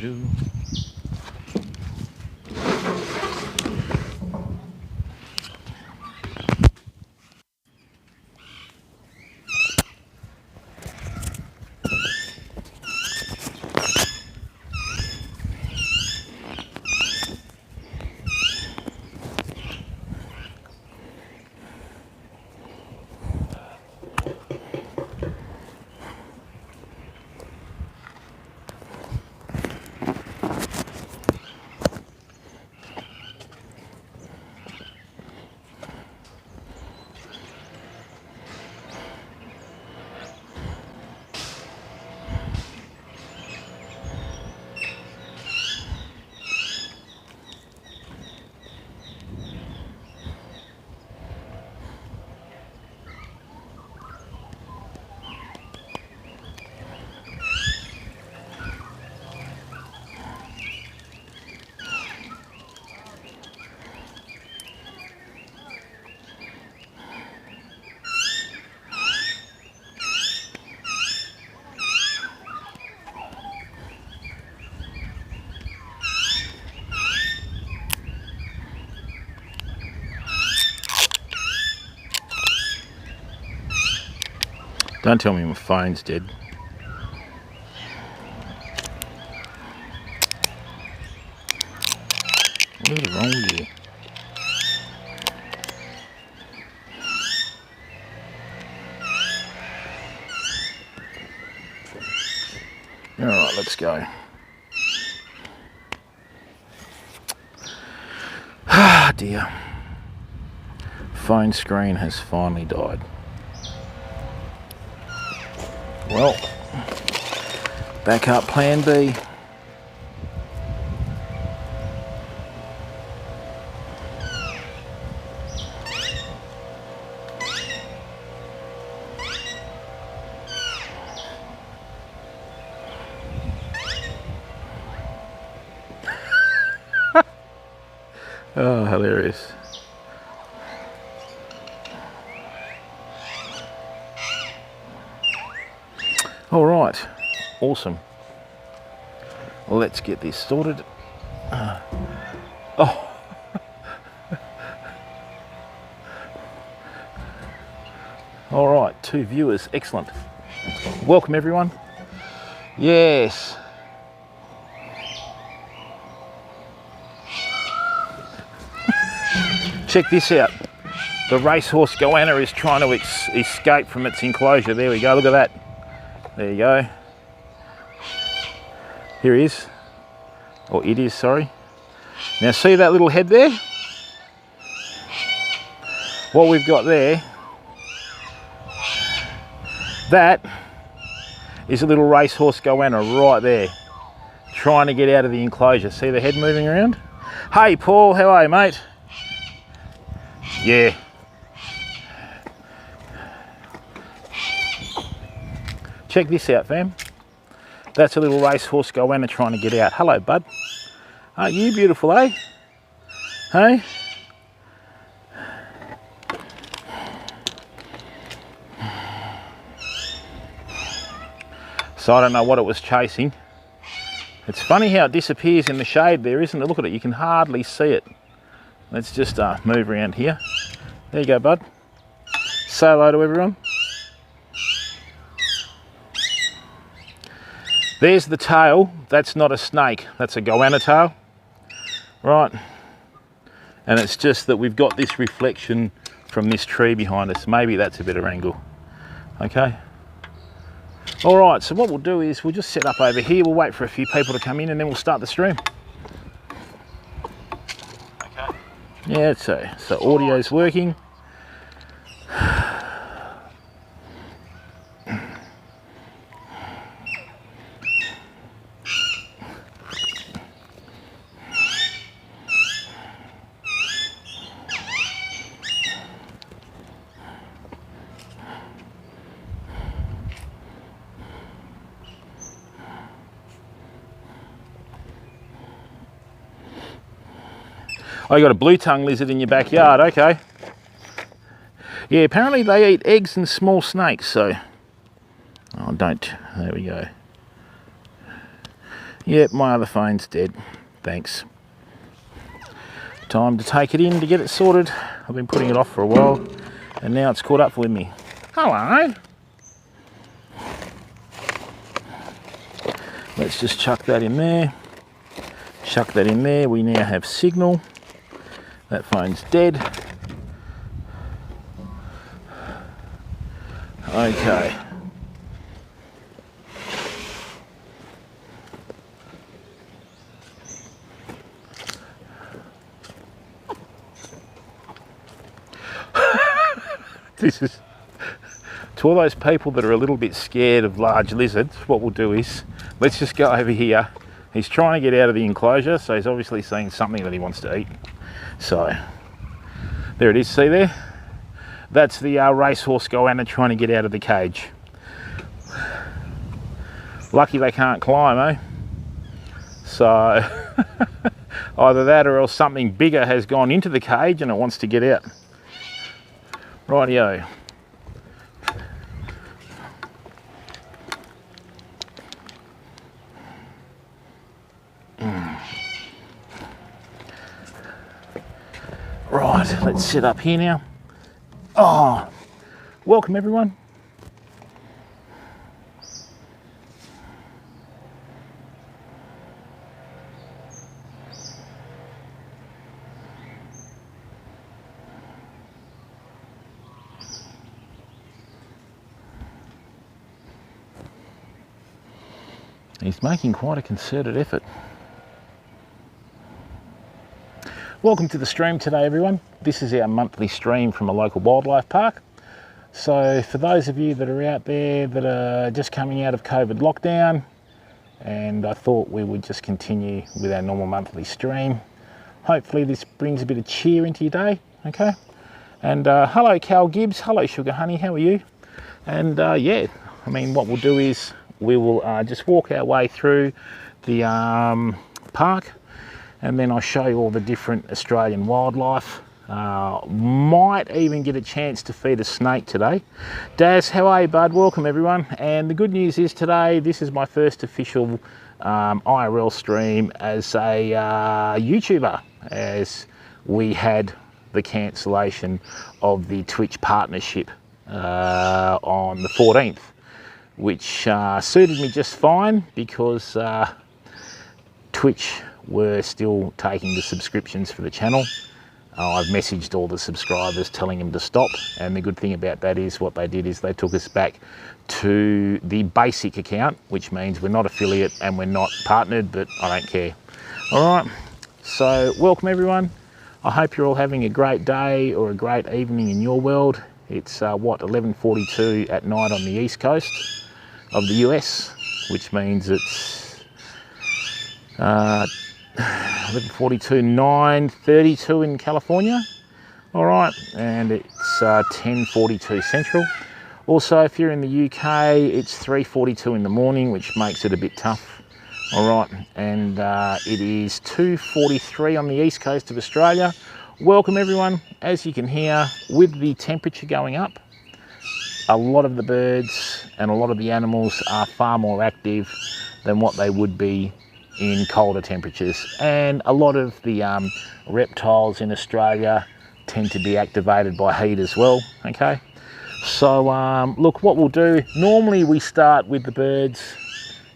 cockatoo. Don't tell me my phone's dead. What is wrong with you? Alright, let's go. Ah dear. Phone screen has finally died. Well, backup plan B. Oh, hilarious. All right, awesome. Let's get this sorted. Oh. All right, 2 viewers, excellent. Welcome everyone. Yes. Check this out. The racehorse goanna is trying to escape from its enclosure. There we go, look at that. There you go. Here he is. Or it is, sorry. Now see that little head there? What we've got there, that is a little racehorse goanna right there, trying to get out of the enclosure. See the head moving around? Hey Paul, how are you, mate? Yeah. Check this out, fam. That's a little racehorse goanna trying to get out. Hello, bud. Aren't you beautiful, eh? Hey? So I don't know what it was chasing. It's funny how it disappears in the shade there, isn't it? Look at it, you can hardly see it. Let's just move around here. There you go, bud. Say hello to everyone. There's the tail. That's not a snake, that's a goanna tail. Right. And it's just that we've got this reflection from this tree behind us. Maybe that's a better angle. Okay. All right, so what we'll do is we'll just set up over here. We'll wait for a few people to come in and then we'll start the stream. Okay. Yeah, so audio's working. Oh, you got a blue-tongue lizard in your backyard, okay. Yeah, apparently they eat eggs and small snakes, so... Oh, don't. There we go. Yep, my other phone's dead. Thanks. Time to take it in to get it sorted. I've been putting it off for a while and now it's caught up with me. Hello. Let's just chuck that in there. Chuck that in there. We now have signal. That phone's dead. Okay. This is, to all those people that are a little bit scared of large lizards, what we'll do is, let's just go over here. He's trying to get out of the enclosure, so he's obviously seeing something that he wants to eat. So, there it is, see there? That's the racehorse goanna trying to get out of the cage. Lucky they can't climb, eh? So, either that or else something bigger has gone into the cage and it wants to get out. Rightio. Right, let's sit up here now. Oh, welcome everyone. He's making quite a concerted effort. Welcome to the stream today, everyone. This is our monthly stream from a local wildlife park. So for those of you that are out there that are just coming out of COVID lockdown, and I thought we would just continue with our normal monthly stream. Hopefully this brings a bit of cheer into your day, okay? And hello Cal Gibbs, hello Sugar Honey, how are you? And yeah, I mean what we'll do is we will just walk our way through the park, and then I'll show you all the different Australian wildlife. Might even get a chance to feed a snake today. Daz, how are you, bud? Welcome everyone. And the good news is today, this is my first official IRL stream as a YouTuber, as we had the cancellation of the Twitch partnership on the 14th, which suited me just fine because Twitch were still taking the subscriptions for the channel. I've messaged all the subscribers telling them to stop, and the good thing about that is what they did is they took us back to the basic account, which means we're not affiliate and we're not partnered, but I don't care. All right, so welcome everyone. I hope you're all having a great day or a great evening in your world. It's what, 11:42 at night on the east coast of the US, which means it's 11:42, 9:32 in California. All right, and it's 10:42 Central. Also, if you're in the UK, it's 3:42 in the morning, which makes it a bit tough. All right, and it is 2:43 on the east coast of Australia. Welcome everyone. As you can hear, with the temperature going up, a lot of the birds and a lot of the animals are far more active than what they would be in colder temperatures, and a lot of the reptiles in Australia tend to be activated by heat as well. Okay, so look, what we'll do, normally we start with the birds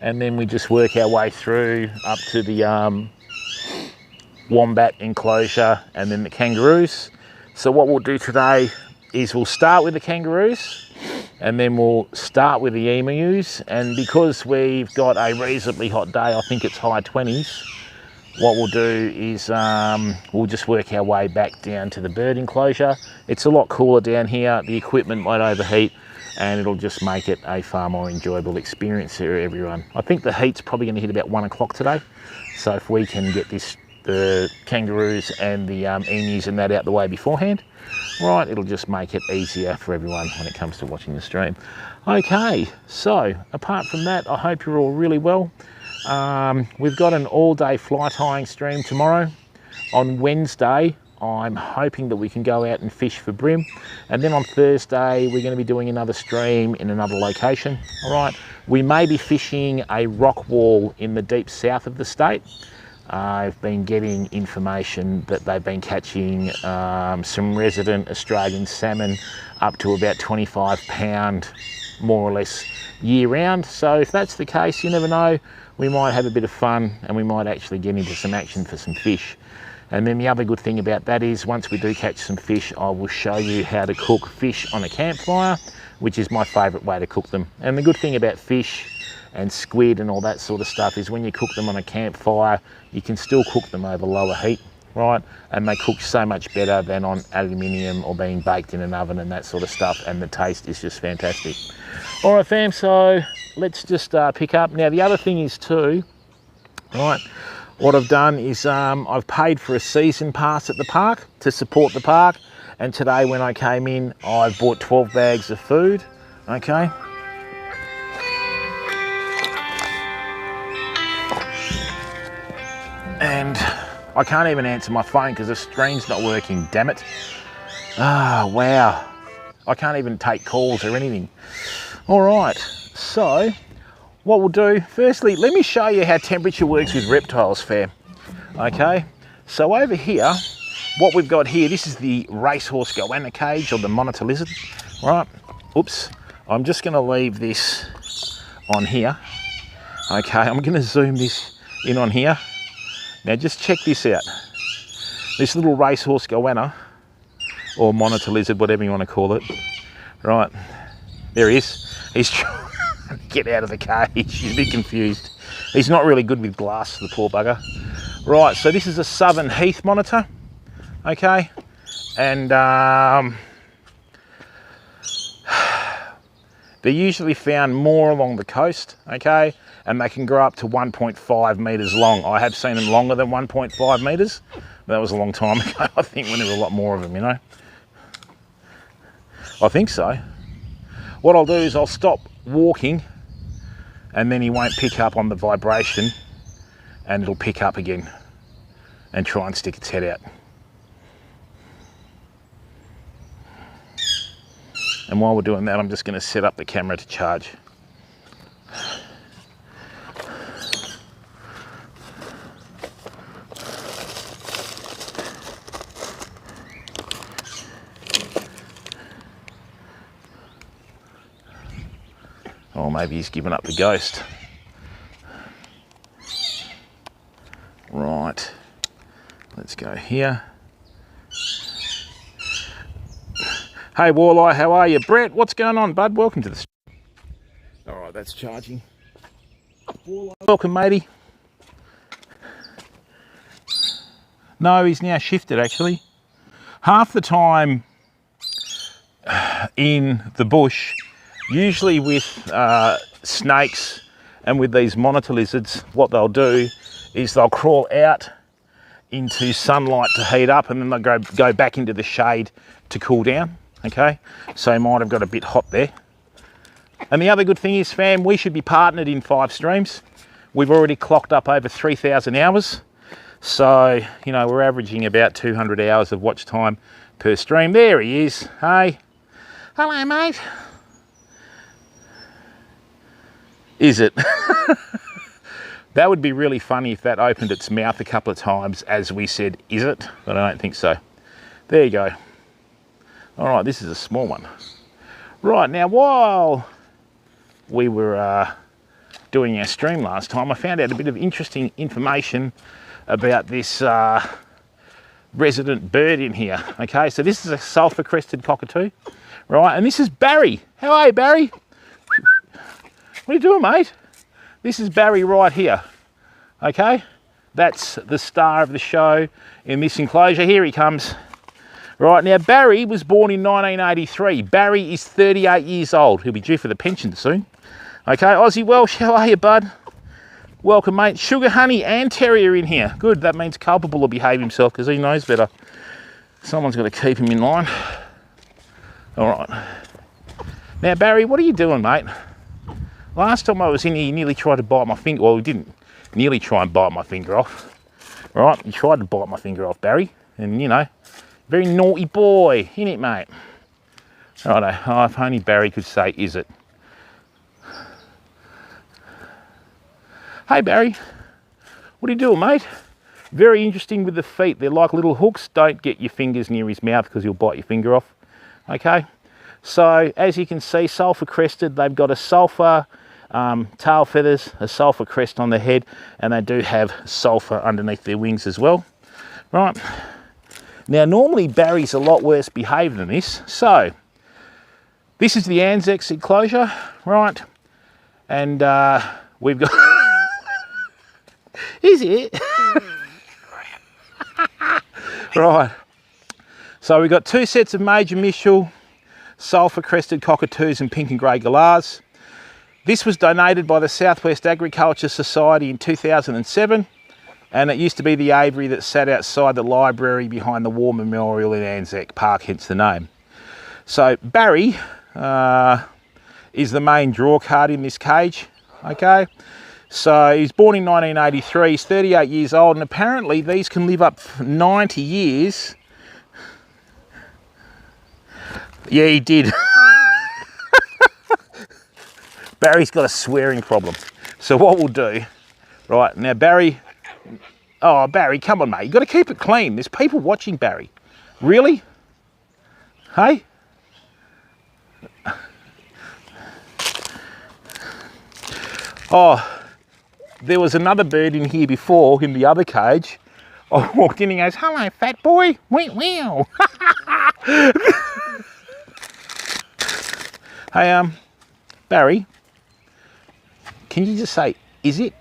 and then we just work our way through up to the wombat enclosure and then the kangaroos. So what we'll do today is we'll start with the kangaroos and then we'll start with the emus, and because we've got a reasonably hot day, I think it's high 20s, what we'll do is we'll just work our way back down to the bird enclosure. It's a lot cooler down here, the equipment might overheat, and it'll just make it a far more enjoyable experience for everyone. I think the heat's probably going to hit about 1 o'clock today, so if we can get the kangaroos and the emus and that out the way beforehand, right, it'll just make it easier for everyone when it comes to watching the stream. Okay, so apart from that, I hope you're all really well. We've got an all-day fly tying stream tomorrow. On Wednesday, I'm hoping that we can go out and fish for bream. And then on Thursday, we're going to be doing another stream in another location. All right, we may be fishing a rock wall in the deep south of the state. I've been getting information that they've been catching some resident Australian salmon up to about 25 pound, more or less, year round. So if that's the case, you never know, we might have a bit of fun and we might actually get into some action for some fish. And then the other good thing about that is once we do catch some fish, I will show you how to cook fish on a campfire, which is my favourite way to cook them. And the good thing about fish and squid and all that sort of stuff is when you cook them on a campfire, you can still cook them over lower heat, right? And they cook so much better than on aluminium or being baked in an oven and that sort of stuff, and the taste is just fantastic. All right, fam, so let's just pick up. Now, the other thing is too, right, what I've done is I've paid for a season pass at the park to support the park, and today when I came in, I bought 12 bags of food, okay? And I can't even answer my phone because the screen's not working, damn it. Ah, wow. I can't even take calls or anything. All right, so what we'll do, firstly, let me show you how temperature works with reptiles, fam. Okay, so over here, what we've got here, this is the racehorse goanna cage or the monitor lizard, right? Oops, I'm just gonna leave this on here. Okay, I'm gonna zoom this in on here. Now just check this out. This little racehorse goanna, or monitor lizard, whatever you want to call it. Right, there he is. He's trying to get out of the cage. He's a bit confused. He's not really good with glass, the poor bugger. Right, so this is a southern Heath monitor, okay? And they're usually found more along the coast, okay? And they can grow up to 1.5 metres long. I have seen them longer than 1.5 metres. That was a long time ago, I think, when there were a lot more of them, you know? I think so. What I'll do is I'll stop walking and then he won't pick up on the vibration and it'll pick up again and try and stick its head out. And while we're doing that, I'm just going to set up the camera to charge. Or maybe he's given up the ghost. Right, let's go here. Hey Walleye, how are you? Brett, what's going on, bud? Welcome to the stream. All right, that's charging. Walleye. Welcome, matey. No, he's now shifted actually. Half the time in the bush, usually with snakes and with these monitor lizards, what they'll do is they'll crawl out into sunlight to heat up and then they'll go back into the shade to cool down, okay? So you might have got a bit hot there. And the other good thing is, fam, we should be partnered in 5 streams. We've already clocked up over 3,000 hours. So, you know, we're averaging about 200 hours of watch time per stream. There he is, hey. Hello, mate. Is it? That would be really funny if that opened its mouth a couple of times as we said, is it? But I don't think so. There you go. All right, this is a small one. Right, now while we were doing our stream last time, I found out a bit of interesting information about this resident bird in here. Okay, so this is a sulfur crested cockatoo, right? And this is Barry. How are you, Barry? What are you doing, mate? This is Barry right here, okay? That's the star of the show in this enclosure. Here he comes. Right, now Barry was born in 1983. Barry is 38 years old. He'll be due for the pension soon. Okay, Aussie Welsh, how are you, bud? Welcome, mate. Sugar Honey and Terrier in here. Good, that means Culpable will behave himself because he knows better. Someone's got to keep him in line. All right. Now, Barry, what are you doing, mate? Last time I was in here, you nearly tried to bite my finger. Well, he didn't nearly try and bite my finger off. Right, you tried to bite my finger off, Barry. And, you know, very naughty boy, isn't it, mate? Righto, oh, if only Barry could say, is it? Hey, Barry, what are you doing, mate? Very interesting with the feet. They're like little hooks. Don't get your fingers near his mouth because he'll bite your finger off. Okay, so as you can see, sulfur crested. They've got a sulfur tail feathers, a sulfur crest on the head, and they do have sulfur underneath their wings as well. Right, now normally Barry's a lot worse behaved than this. So this is the Anzac enclosure, right? And we've got, is it? Right, so we've got 2 sets of major Mitchell, sulfur crested cockatoos and pink and grey galahs. This was donated by the Southwest Agriculture Society in 2007, and it used to be the aviary that sat outside the library behind the War Memorial in Anzac Park, hence the name. So Barry is the main draw card in this cage, okay? So he's born in 1983, he's 38 years old, and apparently these can live up 90 years. Yeah, he did. Barry's got a swearing problem. So what we'll do, right, now Barry, oh Barry, come on mate, you've got to keep it clean. There's people watching, Barry. Really? Hey? Oh, there was another bird in here before, in the other cage. I walked in and he goes, hello, fat boy. Wow. Hey, Barry, can you just say, is it?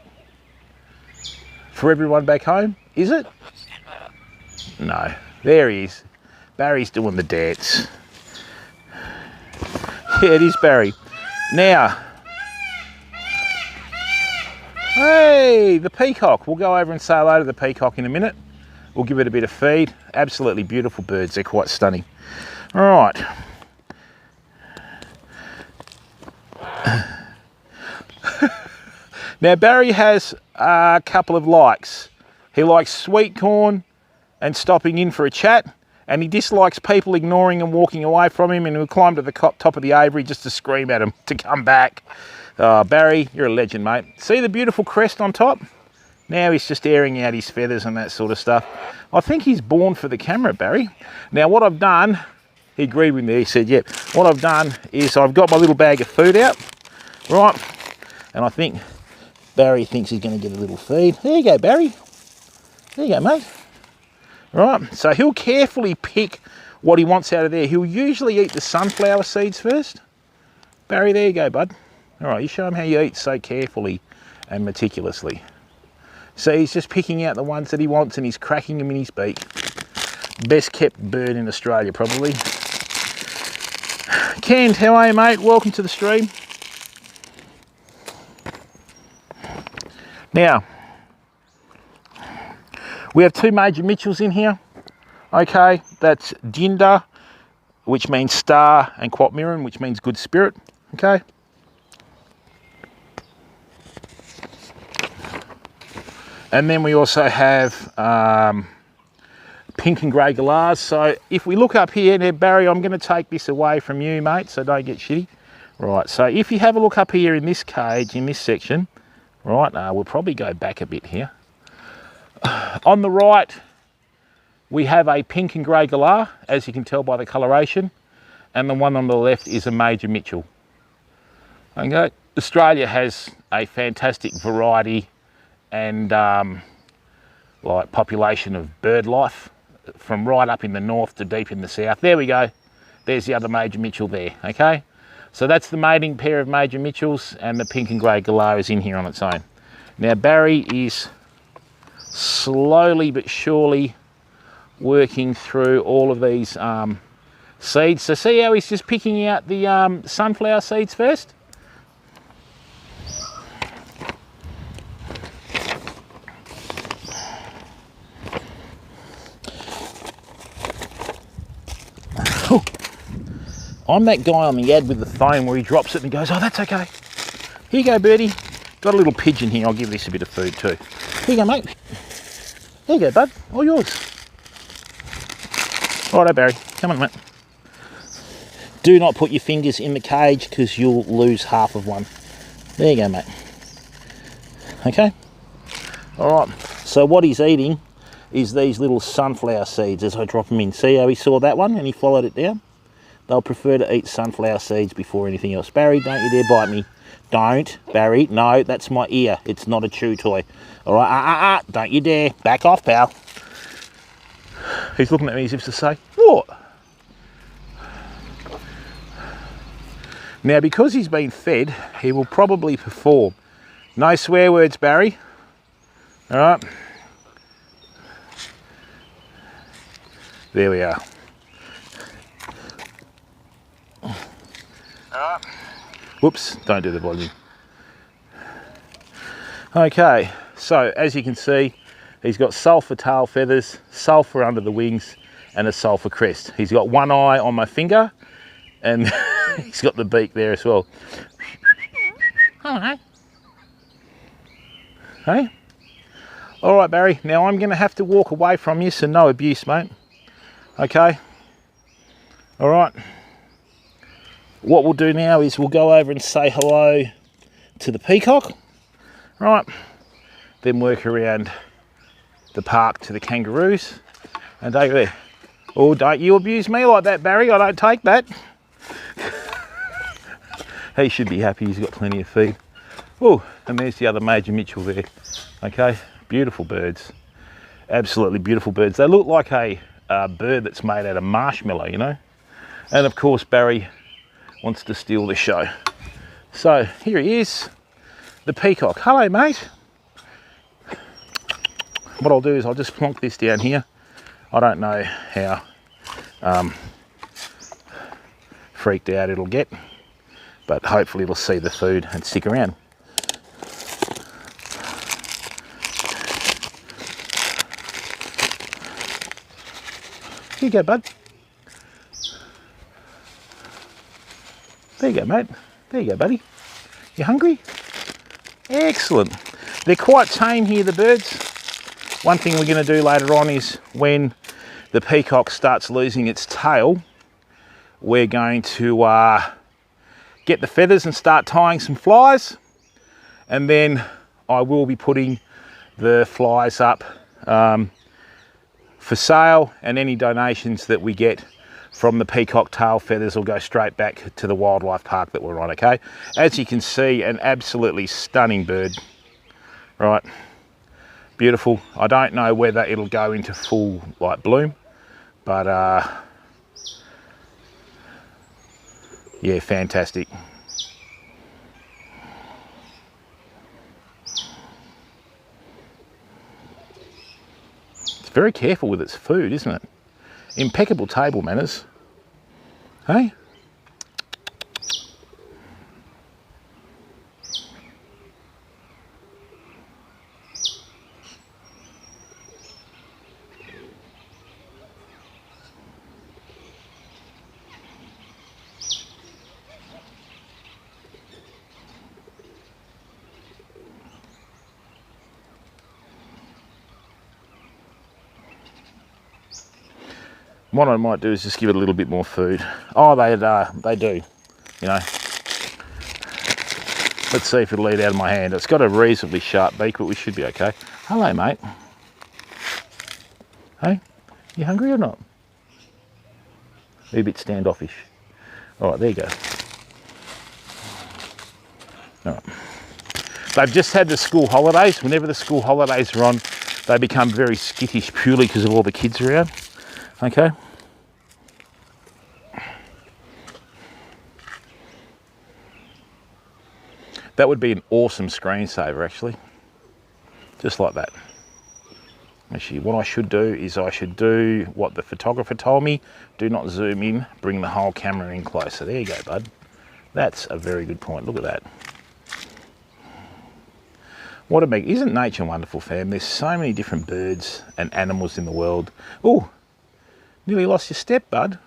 For everyone back home, is it? No, there he is. Barry's doing the dance. Yeah, it is Barry. Now, hey, the peacock. We'll go over and say hello to the peacock in a minute. We'll give it a bit of feed. Absolutely beautiful birds. They're quite stunning. All right. Now, Barry has a couple of likes. He likes sweet corn and stopping in for a chat, and he dislikes people ignoring and walking away from him, and he'll climb to the top of the aviary just to scream at him to come back. Barry, you're a legend, mate. See the beautiful crest on top? Now he's just airing out his feathers and that sort of stuff. I think he's born for the camera, Barry. Now what I've done, he agreed with me, he said, yep. What I've done is I've got my little bag of food out, right? And I think Barry thinks he's going to get a little feed. There you go, Barry. There you go, mate. Right, so he'll carefully pick what he wants out of there. He'll usually eat the sunflower seeds first. Barry, there you go, bud. All right, you show him how you eat so carefully and meticulously. So he's just picking out the ones that he wants and he's cracking them in his beak. Best kept bird in Australia, probably. Kent, how are you, mate? Welcome to the stream. Now, we have 2 major Mitchells in here. Okay, that's Dinda, which means star, and Quatmiran, which means good spirit. Okay. And then we also have pink and grey galahs. So if we look up here, now Barry, I'm going to take this away from you, mate, so don't get shitty. Right, so if you have a look up here in this cage, in this section, right, we'll probably go back a bit here. On the right, we have a pink and grey galah, as you can tell by the coloration, and the one on the left is a major Mitchell. Okay, Australia has a fantastic variety and like population of bird life from right up in the north to deep in the south. There we go. There's the other major Mitchell there, okay? So that's the mating pair of major Mitchells, and the pink and grey galah is in here on its own. Now Barry is slowly but surely working through all of these seeds. So see how he's just picking out the sunflower seeds first? I'm that guy on the ad with the phone where he drops it and goes, oh, that's okay. Here you go, birdie. Got a little pigeon here. I'll give this a bit of food too. Here you go, mate. There you go, bud. All yours. Righto, Barry, come on, mate. Do not put your fingers in the cage because you'll lose half of one. There you go, mate. Okay. All right. So what he's eating is these little sunflower seeds as I drop them in. See how he saw that one and he followed it down? They'll prefer to eat sunflower seeds before anything else. Barry, don't you dare bite me. Don't, Barry. No, that's my ear. It's not a chew toy. All right, don't you dare. Back off, pal. He's looking at me as if to say, what? Now, because he's been fed, he will probably perform. No swear words, Barry. All right. There we are. All right. Whoops, don't do the volume. Okay, so as you can see, he's got sulfur tail feathers, sulfur under the wings, and a sulfur crest. He's got one eye on my finger, and he's got the beak there as well. Hello. Hey? All right, Barry, now I'm gonna have to walk away from you, so no abuse, mate. Okay? All right. What we'll do now is we'll go over and say hello to the peacock, right? Then work around the park to the kangaroos and over there. Oh, don't you abuse me like that, Barry. I don't take that. He should be happy. He's got plenty of feed. Oh, and there's the other Major Mitchell there. Okay, beautiful birds. Absolutely beautiful birds. They look like a bird that's made out of marshmallow, you know. And of course, Barry wants to steal the show. So here he is, the peacock. Hello, mate. What I'll do is I'll just plonk this down here. I don't know how freaked out it'll get, but hopefully it'll see the food and stick around. Here you go, bud. There you go, mate. There you go, buddy. You hungry? Excellent. They're quite tame here, the birds. One thing we're going to do later on is when the peacock starts losing its tail, we're going to get the feathers and start tying some flies, and then I will be putting the flies up for sale, and any donations that we get from the peacock tail feathers will go straight back to the wildlife park that we're on. Okay, as you can see, an absolutely stunning bird, right? Beautiful. I don't know whether it'll go into full like bloom, but yeah, fantastic. It's very careful with its food, isn't it? Impeccable table manners. Hey? What I might do is just give it a little bit more food. Oh, they do, you know. Let's see if it'll eat out of my hand. It's got a reasonably sharp beak, but we should be okay. Hello, mate. Hey, you hungry or not? Are you a bit standoffish? All right, there you go. All right. They've just had the school holidays. Whenever the school holidays are on, they become very skittish purely because of all the kids around. Okay. That would be an awesome screensaver, actually. Just like that. Actually, what I should do is I should do what the photographer told me. Do not zoom in, bring the whole camera in closer. There you go, bud. That's a very good point. Look at that. What a big, isn't nature wonderful, fam? There's so many different birds and animals in the world. Oh, nearly lost your step, bud.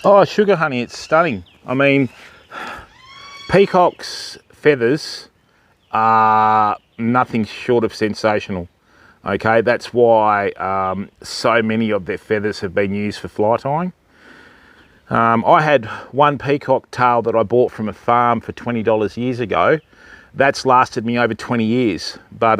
Oh, sugar honey, it's stunning. I mean, peacock's feathers are nothing short of sensational. Okay, that's why so many of their feathers have been used for fly tying. I had one peacock tail that I bought from a farm for $20 years ago. That's lasted me over 20 years. But,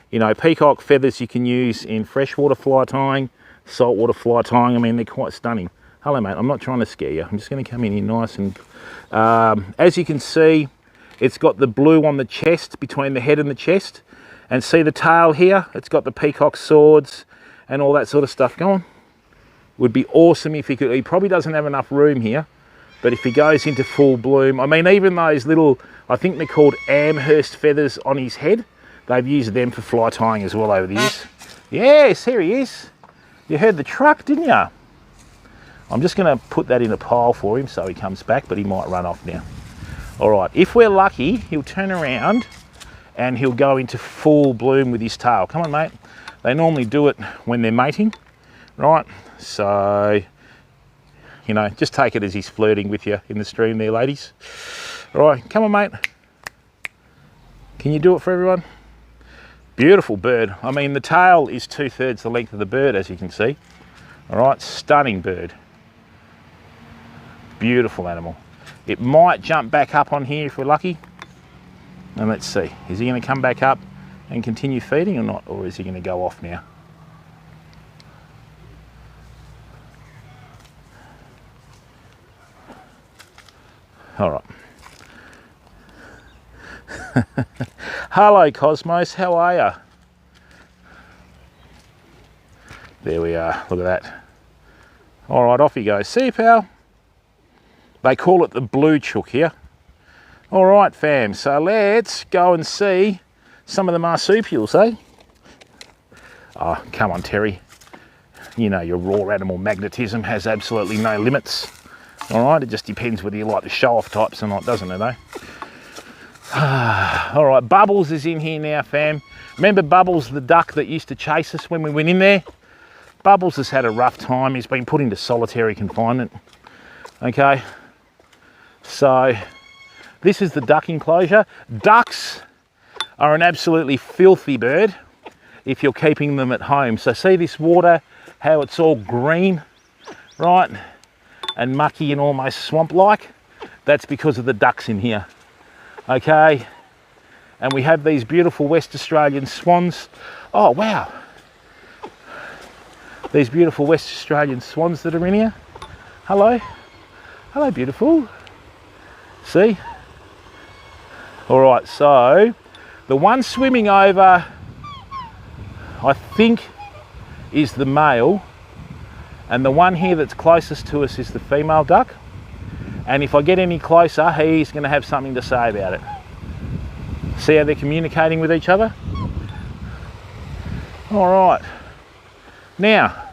you know, peacock feathers you can use in freshwater fly tying, saltwater fly tying. I mean, they're quite stunning. Hello, mate. I'm not trying to scare you. I'm just going to come in here nice and... as you can see, it's got the blue on the chest, between the head and the chest. And see the tail here? It's got the peacock swords and all that sort of stuff going. Would be awesome if he could. He probably doesn't have enough room here, but if he goes into full bloom, I mean, even those little, I think they're called Amherst feathers on his head, they've used them for fly tying as well over the years. Yes, here he is. You heard the truck, didn't you? I'm just going to put that in a pile for him so he comes back, but he might run off now. All right, if we're lucky, he'll turn around and he'll go into full bloom with his tail. Come on, mate. They normally do it when they're mating, right? So, you know, just take it as he's flirting with you in the stream there, ladies. All right, come on, mate. Can you do it for everyone? Beautiful bird. I mean, the tail is 2/3 the length of the bird, as you can see. All right, stunning bird. Beautiful animal. It might jump back up on here if we're lucky. And let's see, is he going to come back up and continue feeding or not? Or is he going to go off now? All right. Hello, Cosmos. How are you? There we are. Look at that. All right, off he goes. See you, pal. They call it the blue chook here. All right, fam. So let's go and see some of the marsupials, eh? Oh, come on, Terry. You know your raw animal magnetism has absolutely no limits. All right, it just depends whether you like the show-off types or not, doesn't it, eh? All right, Bubbles is in here now, fam. Remember Bubbles, the duck that used to chase us when we went in there? Bubbles has had a rough time. He's been put into solitary confinement. Okay, so this is the duck enclosure. Ducks are an absolutely filthy bird if you're keeping them at home. So see this water, how it's all green, right? And mucky and almost swamp-like? That's because of the ducks in here. Okay, and we have these beautiful West Australian swans. Oh, wow. These beautiful West Australian swans that are in here. Hello. Hello, beautiful. See? All right, so the one swimming over, I think, is the male, and the one here that's closest to us is the female duck. And if I get any closer, he's going to have something to say about it. See how they're communicating with each other? All right. Now,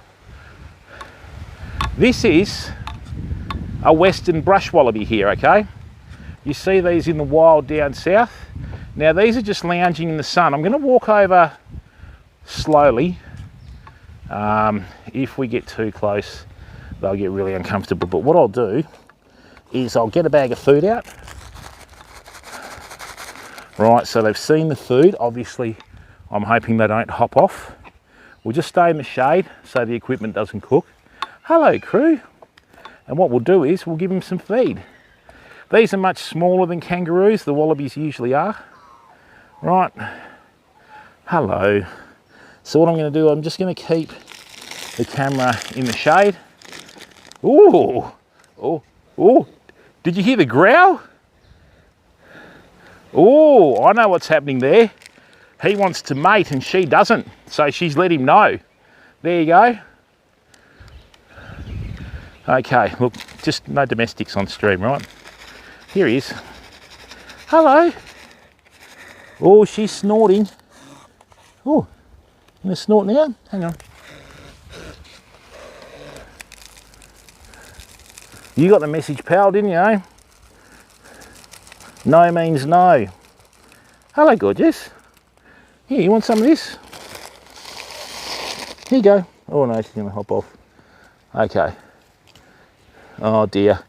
this is a western brush wallaby here, okay? You see these in the wild down south. Now, these are just lounging in the sun. I'm going to walk over slowly. If we get too close, they'll get really uncomfortable. But what I'll do is I'll get a bag of food out. Right, so they've seen the food. Obviously, I'm hoping they don't hop off. We'll just stay in the shade so the equipment doesn't cook. Hello, crew. And what we'll do is we'll give them some feed. These are much smaller than kangaroos. The wallabies usually are. Right. Hello. So what I'm going to do, I'm just going to keep the camera in the shade. Ooh. Oh. Oh. Did you hear the growl? Oh, I know what's happening there. He wants to mate and she doesn't, so she's let him know. There you go. Okay, look, just no domestics on stream, right? Here he is. Hello. Oh, she's snorting. Oh, I'm gonna snort now. Hang on. You got the message, pal, didn't you, eh? No means no. Hello, gorgeous. Here, you want some of this? Here you go. Oh no, she's gonna hop off. Okay. Oh dear.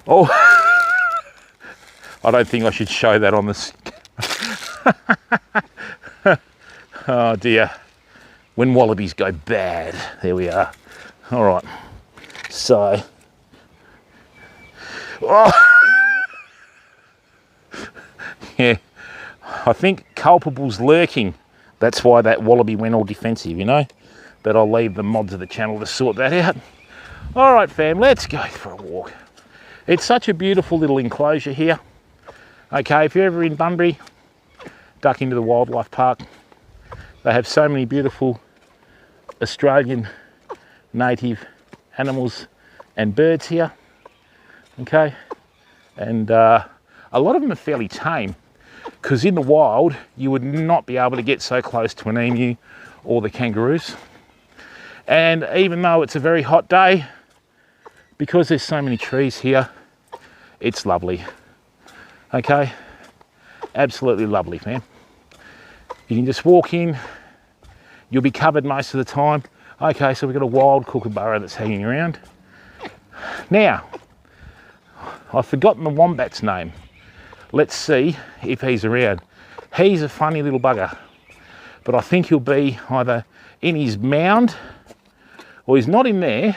Oh, I don't think I should show that on this. Oh dear. When wallabies go bad. There we are. All right. So. Oh. Yeah. I think culpable's lurking. That's why that wallaby went all defensive, you know. But I'll leave the mods of the channel to sort that out. All right, fam, let's go for a walk. It's such a beautiful little enclosure here. Okay, if you're ever in Bunbury, duck into the wildlife park. They have so many beautiful Australian native animals and birds here. Okay, and a lot of them are fairly tame, because in the wild you would not be able to get so close to an emu or the kangaroos. And even though it's a very hot day, because there's so many trees here, it's lovely. Okay, absolutely lovely, fam. You can just walk in, you'll be covered most of the time. Okay, so we've got a wild Kookaburra that's hanging around. Now, I've forgotten the wombat's name. Let's see if he's around. He's a funny little bugger, but I think he'll be either in his mound or he's not in there.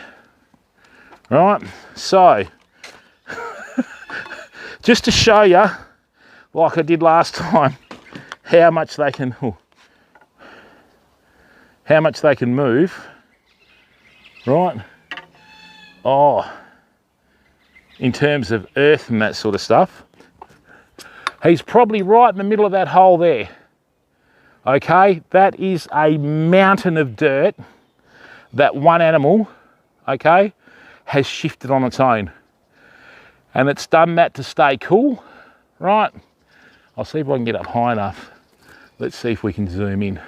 Right, so just to show you, like I did last time, how much they can move, right? Oh, in terms of earth and that sort of stuff. He's probably right in the middle of that hole there. Okay, that is a mountain of dirt that one animal, okay, has shifted on its own. And it's done that to stay cool, right? I'll see if I can get up high enough. Let's see if we can zoom in.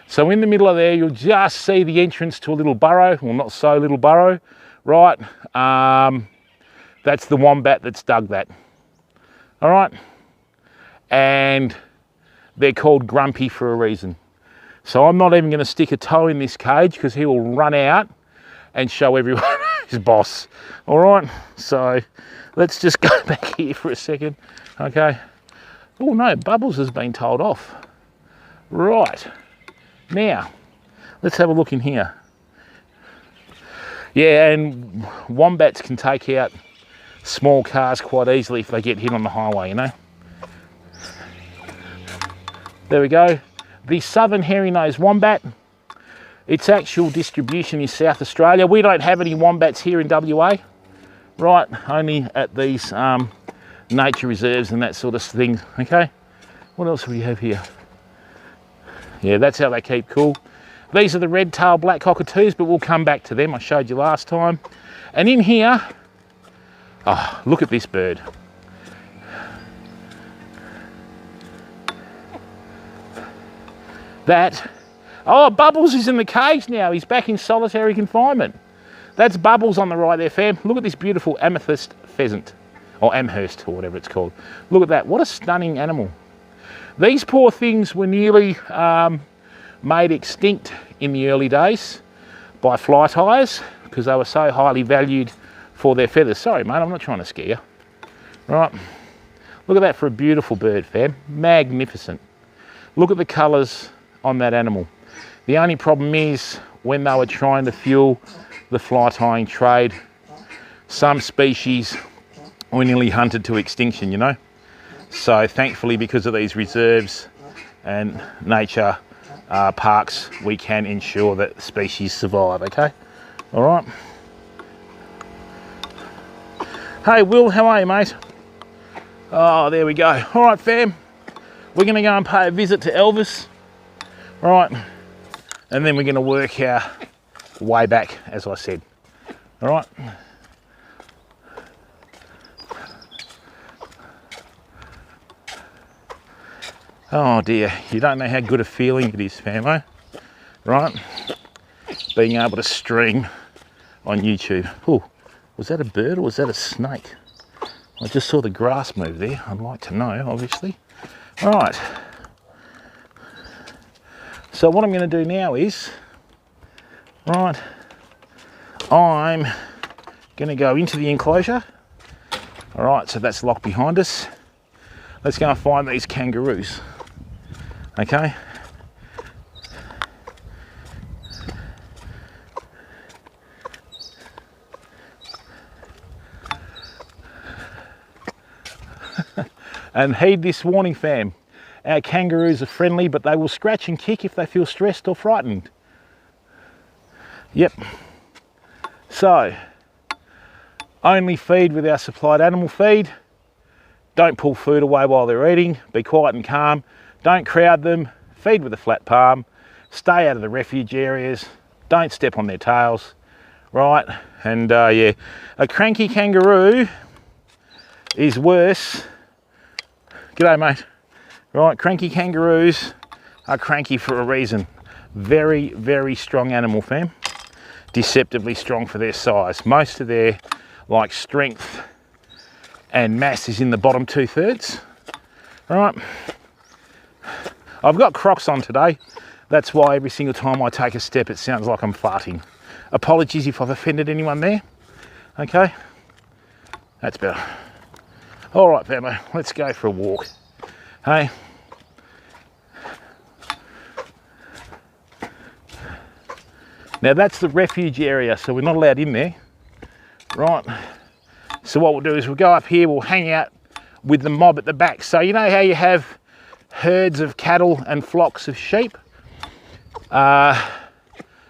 So in the middle of there, you'll just see the entrance to a little burrow, well, not so little burrow, right? That's the wombat that's dug that, all right? And they're called grumpy for a reason. So I'm not even going to stick a toe in this cage because he will run out and show everyone his boss. All right, so let's just go back here for a second. Okay. Oh no, Bubbles has been told off. Right, now let's have a look in here. Yeah, and wombats can take out small cars quite easily if they get hit on the highway, you know. There we go. The southern hairy-nosed wombat. Its actual distribution is South Australia. We don't have any wombats here in WA, right? Only at these nature reserves and that sort of thing, okay? What else do we have here? Yeah, that's how they keep cool. These are the red-tailed black cockatoos, but we'll come back to them. I showed you last time. And in here, oh, look at this bird. That, oh, Bubbles is in the cage now. He's back in solitary confinement. That's Bubbles on the right there, fam. Look at this beautiful Amethyst Pheasant, or Amherst, or whatever it's called. Look at that, what a stunning animal. These poor things were nearly made extinct in the early days by fly ties because they were so highly valued for their feathers. Sorry, mate, I'm not trying to scare you. Right, look at that for a beautiful bird, fam. Magnificent. Look at the colours on that animal. The only problem is when they were trying to fuel the fly tying trade, some species were nearly hunted to extinction, you know. So thankfully, because of these reserves and nature parks, we can ensure that species survive, okay? All right. Hey, Will, how are you, mate? Oh, there we go. All right, fam. We're going to go and pay a visit to Elvis, right? And then we're going to work our way back, as I said. All right. Oh dear, you don't know how good a feeling it is, famo, right? Being able to stream on YouTube. Oh, was that a bird or was that a snake? I just saw the grass move there. I'd like to know, obviously. All right. So what I'm going to do now is Right, I'm going to go into the enclosure. All right, so that's locked behind us. Let's go and find these kangaroos. Okay. And heed this warning, fam. Our kangaroos are friendly, but they will scratch and kick if they feel stressed or frightened. Yep. So, only feed with our supplied animal feed. Don't pull food away while they're eating. Be quiet and calm. Don't crowd them. Feed with a flat palm. Stay out of the refuge areas. Don't step on their tails. Right? And yeah, a cranky kangaroo is worse. G'day, mate. Right, cranky kangaroos are cranky for a reason. Very, very strong animal, fam. Deceptively strong for their size. Most of their strength and mass is in the bottom 2/3. Right. I've got Crocs on today. That's why every single time I take a step it sounds like I'm farting. Apologies if I've offended anyone there. Okay. That's better. All right, family, let's go for a walk. Hey. Now that's the refuge area, so we're not allowed in there. Right. So what we'll do is we'll go up here, we'll hang out with the mob at the back. So you know how you have herds of cattle and flocks of sheep? An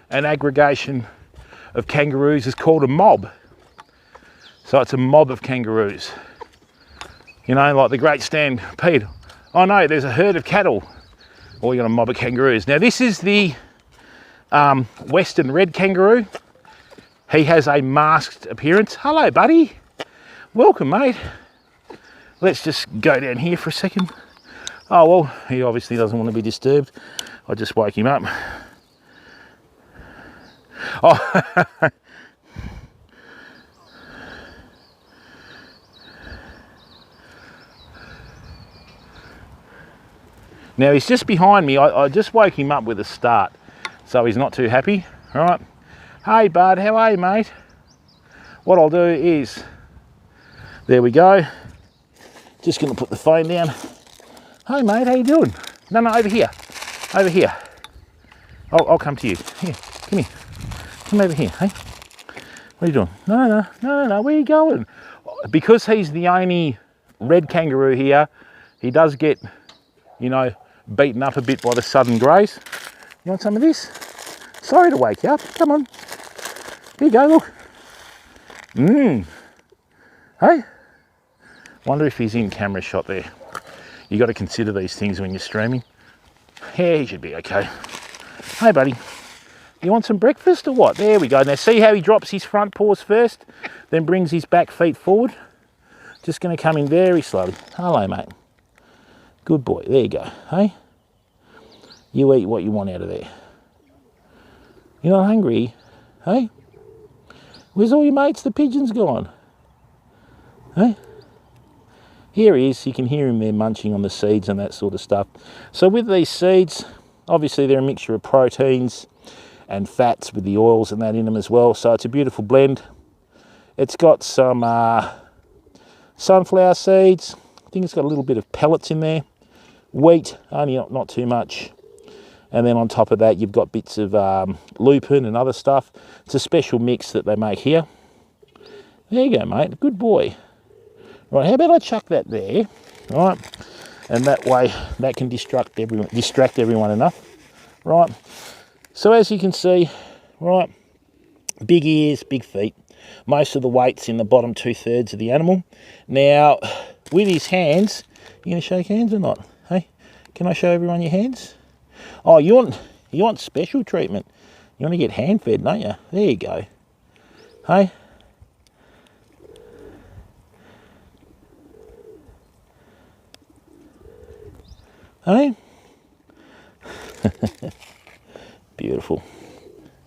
aggregation of kangaroos is called a mob. So it's a mob of kangaroos. You know, like the great stampede. Oh no, there's a herd of cattle. Or you got a mob of kangaroos. Now this is the western red kangaroo. He has a masked appearance. Hello, buddy. Welcome, mate. Let's just go down here for a second. Oh, well, he obviously doesn't want to be disturbed. I just woke him up. Oh. Now he's just behind me. I just woke him up with a start, so he's not too happy. All right. Hey, bud, how are you, mate? What I'll do is, there we go. Just gonna put the phone down. Hey, mate, how you doing? No, over here. Over here. I'll come to you. Here, come here. Come over here, hey? What are you doing? No, where are you going? Because he's the only red kangaroo here, he does get, you know, beaten up a bit by the southern greys. You want some of this? Sorry to wake you up. Come on. Here you go, look. Hey? Wonder if he's in camera shot there. You got to consider these things when you're streaming. Yeah, he should be okay. Hey, buddy. You want some breakfast or what? There we go. Now see how he drops his front paws first, then brings his back feet forward? Just going to come in very slowly. Hello, mate. Good boy. There you go. Hey? You eat what you want out of there. You're not hungry? Hey? Where's all your mates? The pigeons gone? Hey? Here he is. You can hear him there munching on the seeds and that sort of stuff. So with these seeds, obviously they're a mixture of proteins and fats with the oils and that in them as well. So it's a beautiful blend. It's got some sunflower seeds. I think it's got a little bit of pellets in there. Wheat, only not too much. And then on top of that, you've got bits of lupin and other stuff. It's a special mix that they make here. There you go, mate. Good boy. Right, how about I chuck that there? Right, and that way that can distract everyone enough. Right. So as you can see, right, big ears, big feet. Most of the weight's in the bottom 2/3 of the animal. Now, with his hands, you gonna shake hands or not? Hey, can I show everyone your hands? Oh, you want special treatment. You want to get hand fed, don't you? There you go. Hey. Hey. Beautiful.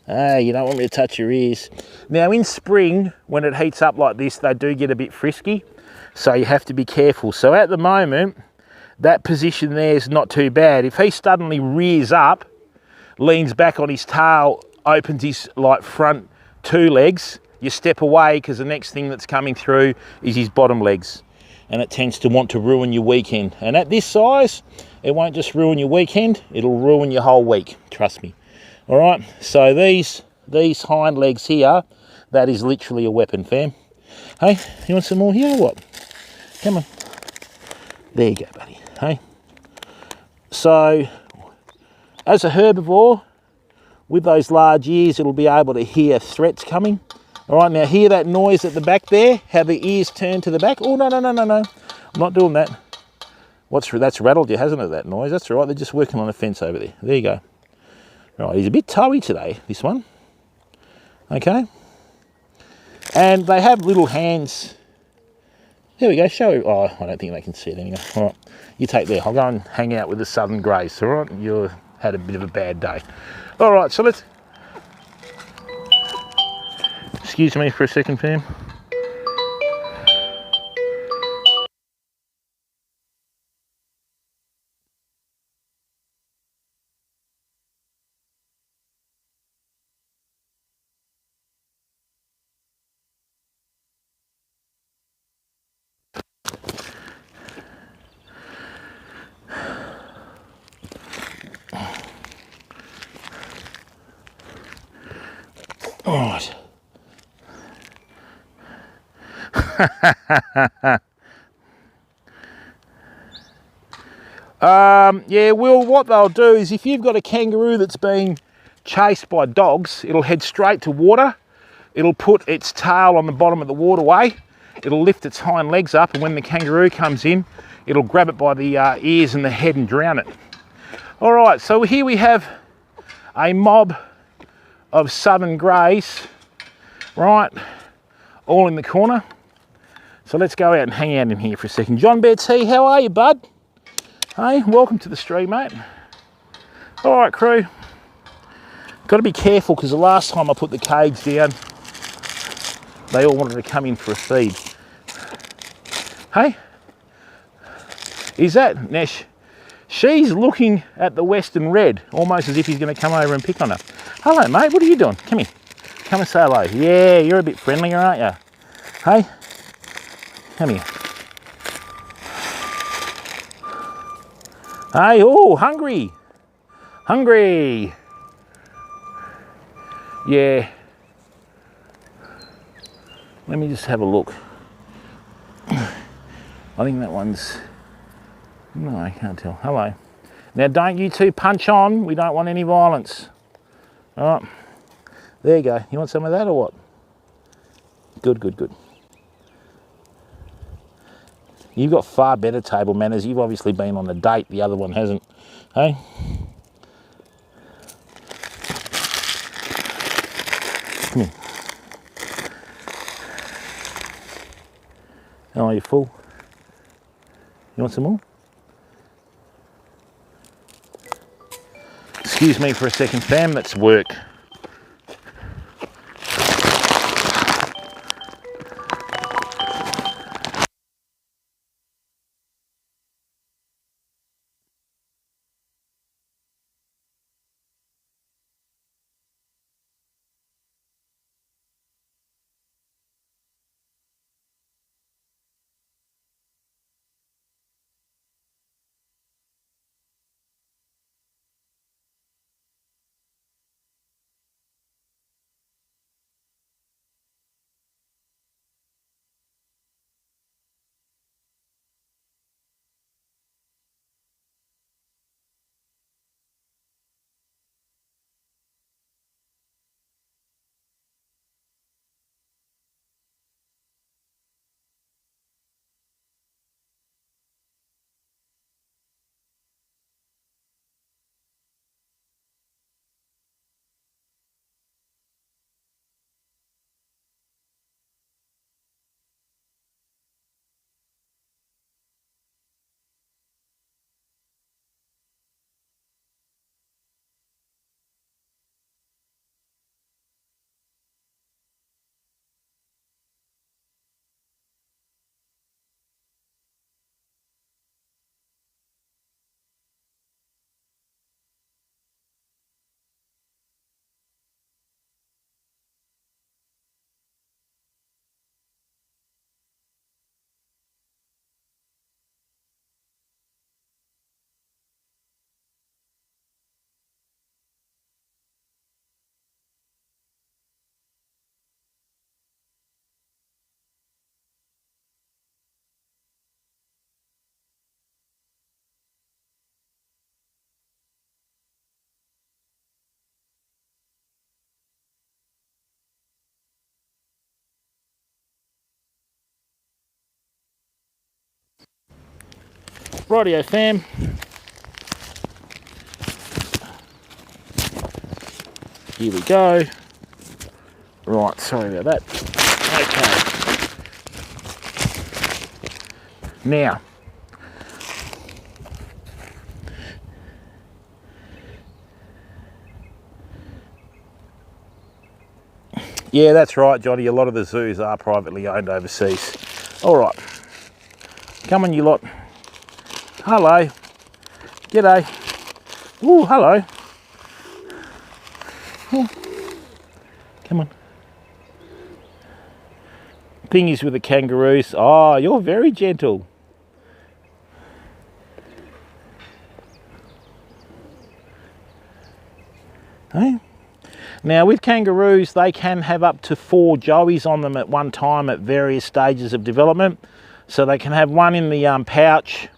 Ah, you don't want me to touch your ears. Now in spring, when it heats up like this, they do get a bit frisky. So you have to be careful. So at the moment, that position there is not too bad. If he suddenly rears up, leans back on his tail opens his like front 2 legs, you step away because the next thing that's coming through is his bottom legs, and it tends to want to ruin your weekend. And at this size, it won't just ruin your weekend, it'll ruin your whole week, trust me. All right, so these hind legs here, that is literally a weapon, fam. Hey, you want some more here or what? Come on. There you go, buddy. Hey. So, as a herbivore, with those large ears, it'll be able to hear threats coming. All right, now hear that noise at the back there? How the ears turn to the back? Oh, no. I'm not doing that. That's rattled you, hasn't it, that noise? That's all right, they're just working on a fence over there. There you go. Right, he's a bit toey today, this one. Okay. And they have little hands. There we go, show it. Oh, I don't think they can see it anyway. All right, you take there. I'll go and hang out with the southern greys, all right? You had a bit of a bad day. All right, so let's... Excuse me for a second, fam. All right. Yeah, well, what they'll do is if you've got a kangaroo that's being chased by dogs, it'll head straight to water. It'll put its tail on the bottom of the waterway. It'll lift its hind legs up, and when the kangaroo comes in, it'll grab it by the ears and the head and drown it. All right, so here we have a mob of southern greys, right, all in the corner. So let's go out and hang out in here for a second. John Bear T, how are you, bud? Hey, welcome to the stream, mate. All right, crew. Got to be careful because the last time I put the cage down, they all wanted to come in for a feed. Hey, is that Nesh? She's looking at the western red, almost as if he's going to come over and pick on her. Hello, mate. What are you doing? Come here. Come and say hello. Yeah, you're a bit friendlier, aren't you? Hey, come here. Hey, oh, hungry. Hungry. Yeah. Let me just have a look. I think that one's... No, I can't tell. Hello. Now, don't you two punch on. We don't want any violence. All right. There you go. You want some of that or what? Good, good, good. You've got far better table manners. You've obviously been on a date. The other one hasn't. Hey? Come here. Oh, you full? You want some more? Excuse me for a second, fam. That's work. Rightio fam. Here we go. Right, sorry about that. Okay. Now, yeah, that's right, Johnny. A lot of the zoos are privately owned overseas. All right. Come on, you lot. Hello. G'day. Ooh, hello. Oh. Come on. Thing is with the kangaroos, oh, you're very gentle. Hey? Now with kangaroos, they can have up to 4 joeys on them at one time at various stages of development. So they can have one in the pouch,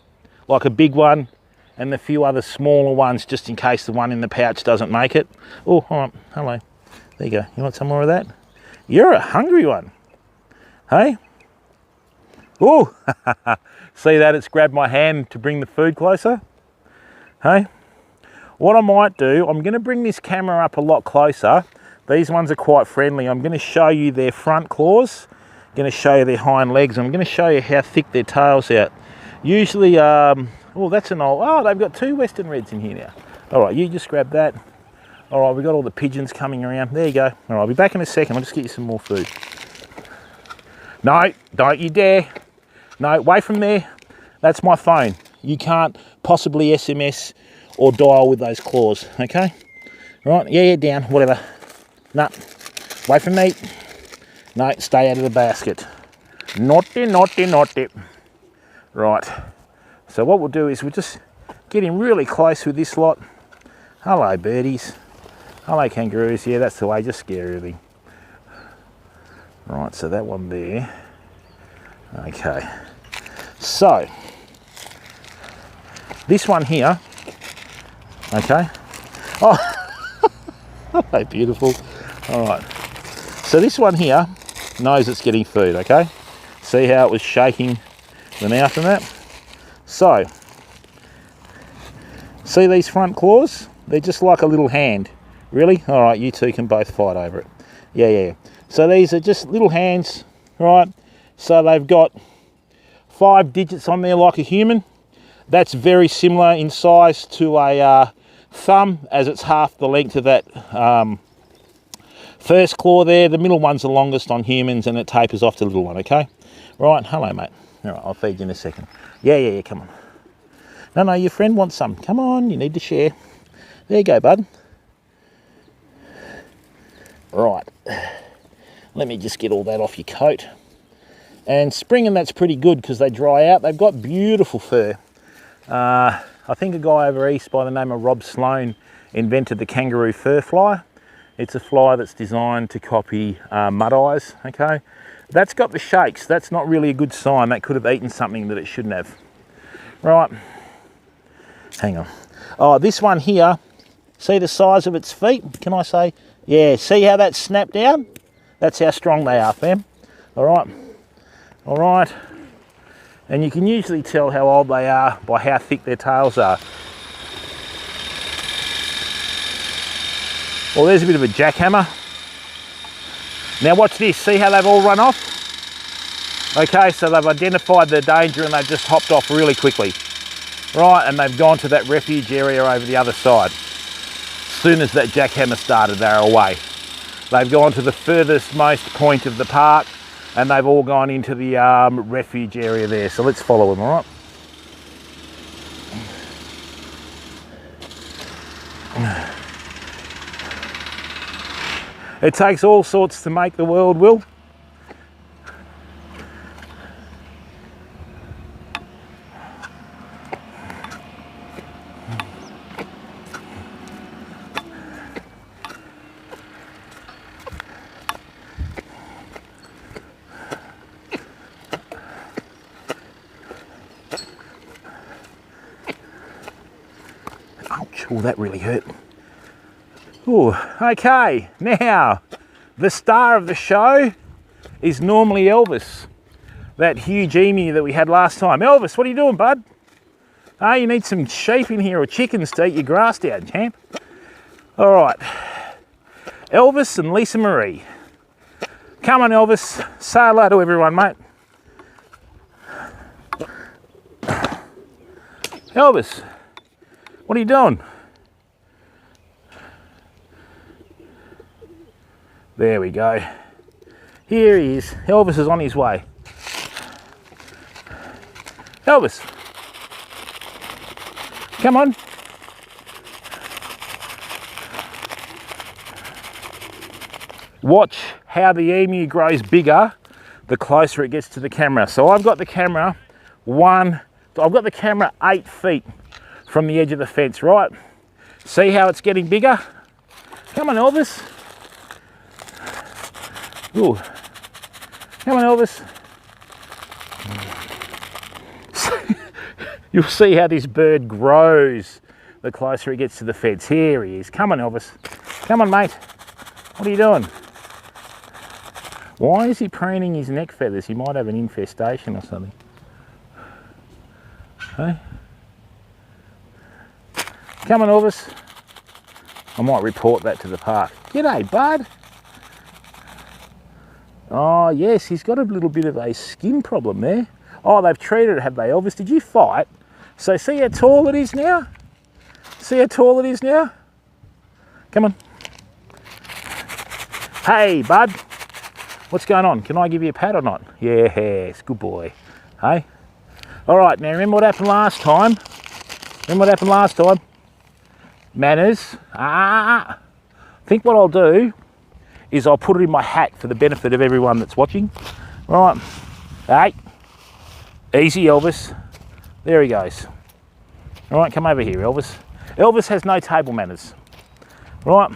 like a big one, and a few other smaller ones just in case the one in the pouch doesn't make it. Oh, all right, hello. There you go. You want some more of that? You're a hungry one. Hey? Oh, see that? It's grabbed my hand to bring the food closer. Hey? What I might do, I'm going to bring this camera up a lot closer. These ones are quite friendly. I'm going to show you their front claws. I'm going to show you their hind legs. I'm going to show you how thick their tail's out. Usually, oh, that's an old, oh, they've got 2 Western Reds in here now. All right, you just grab that. All right, we've got all the pigeons coming around. There you go. All right, I'll be back in a second. I'll just get you some more food. No, don't you dare. No, away from there. That's my phone. You can't possibly SMS or dial with those claws, okay? Right, yeah, down, whatever. No, away from me. No, stay out of the basket. Naughty, naughty, naughty. Right, so what we'll do is we'll just get in really close with this lot. Hello, birdies. Hello, kangaroos. Yeah, that's the way, just scare everything. Right, so that one there. Okay, so this one here, okay. Oh, hello, beautiful. All right, so this one here knows it's getting food, okay? See how it was shaking the mouth and that? So, see these front claws? They're just like a little hand. Really? All right, you two can both fight over it. Yeah. So these are just little hands, right? So they've got 5 digits on there like a human. That's very similar in size to a thumb, as it's half the length of that first claw there. The middle one's the longest on humans and it tapers off to the little one, okay? Right, hello, mate. All right, I'll feed you in a second. Yeah, come on. No, your friend wants some. Come on, you need to share. There you go, bud. Right. Let me just get all that off your coat. And springing, that's pretty good because they dry out. They've got beautiful fur. I think a guy over east by the name of Rob Sloan invented the Kangaroo Fur Fly. It's a fly that's designed to copy mud eyes, okay? That's got the shakes. That's not really a good sign. That could have eaten something that it shouldn't have. Right, hang on. Oh, this one here, see the size of its feet? Can I say? Yeah, see how that's snapped down? That's how strong they are, fam. All right. And you can usually tell how old they are by how thick their tails are. Well, there's a bit of a jackhammer. Now watch this, see how they've all run off? Okay, so they've identified the danger and they've just hopped off really quickly. Right, and they've gone to that refuge area over the other side. As soon as that jackhammer started, they're away. They've gone to the furthest most point of the park and they've all gone into the refuge area there. So let's follow them, all right? It takes all sorts to make the world, Will. Ouch, oh, that really hurt. Ooh, okay, now the star of the show is normally Elvis, that huge emu that we had last time. Elvis, what are you doing, bud? Oh, you need some sheep in here or chickens to eat your grass down, champ. All right, Elvis and Lisa Marie. Come on, Elvis. Say hello to everyone, mate. Elvis, what are you doing? There we go. Here he is. Elvis is on his way. Elvis, come on. Watch how the emu grows bigger the closer it gets to the camera. So I've got the camera 8 feet from the edge of the fence, right? See how it's getting bigger? Come on, Elvis. Ooh. Come on, Elvis. You'll see how this bird grows the closer it gets to the fence. Here he is. Come on, Elvis. Come on, mate. What are you doing? Why is he preening his neck feathers? He might have an infestation or something. Hey? Come on, Elvis. I might report that to the park. G'day, bud. Oh, yes, he's got a little bit of a skin problem there. Oh, they've treated it, have they, Elvis? Did you fight? So see how tall it is now? See how tall it is now? Come on. Hey, bud. What's going on? Can I give you a pat or not? Yes, good boy. Hey? All right, now remember what happened last time? Remember what happened last time? Manners. I think what I'll do is I'll put it in my hat for the benefit of everyone that's watching. Right. Hey. Easy, Elvis. There he goes. All right, come over here, Elvis. Elvis has no table manners. Right.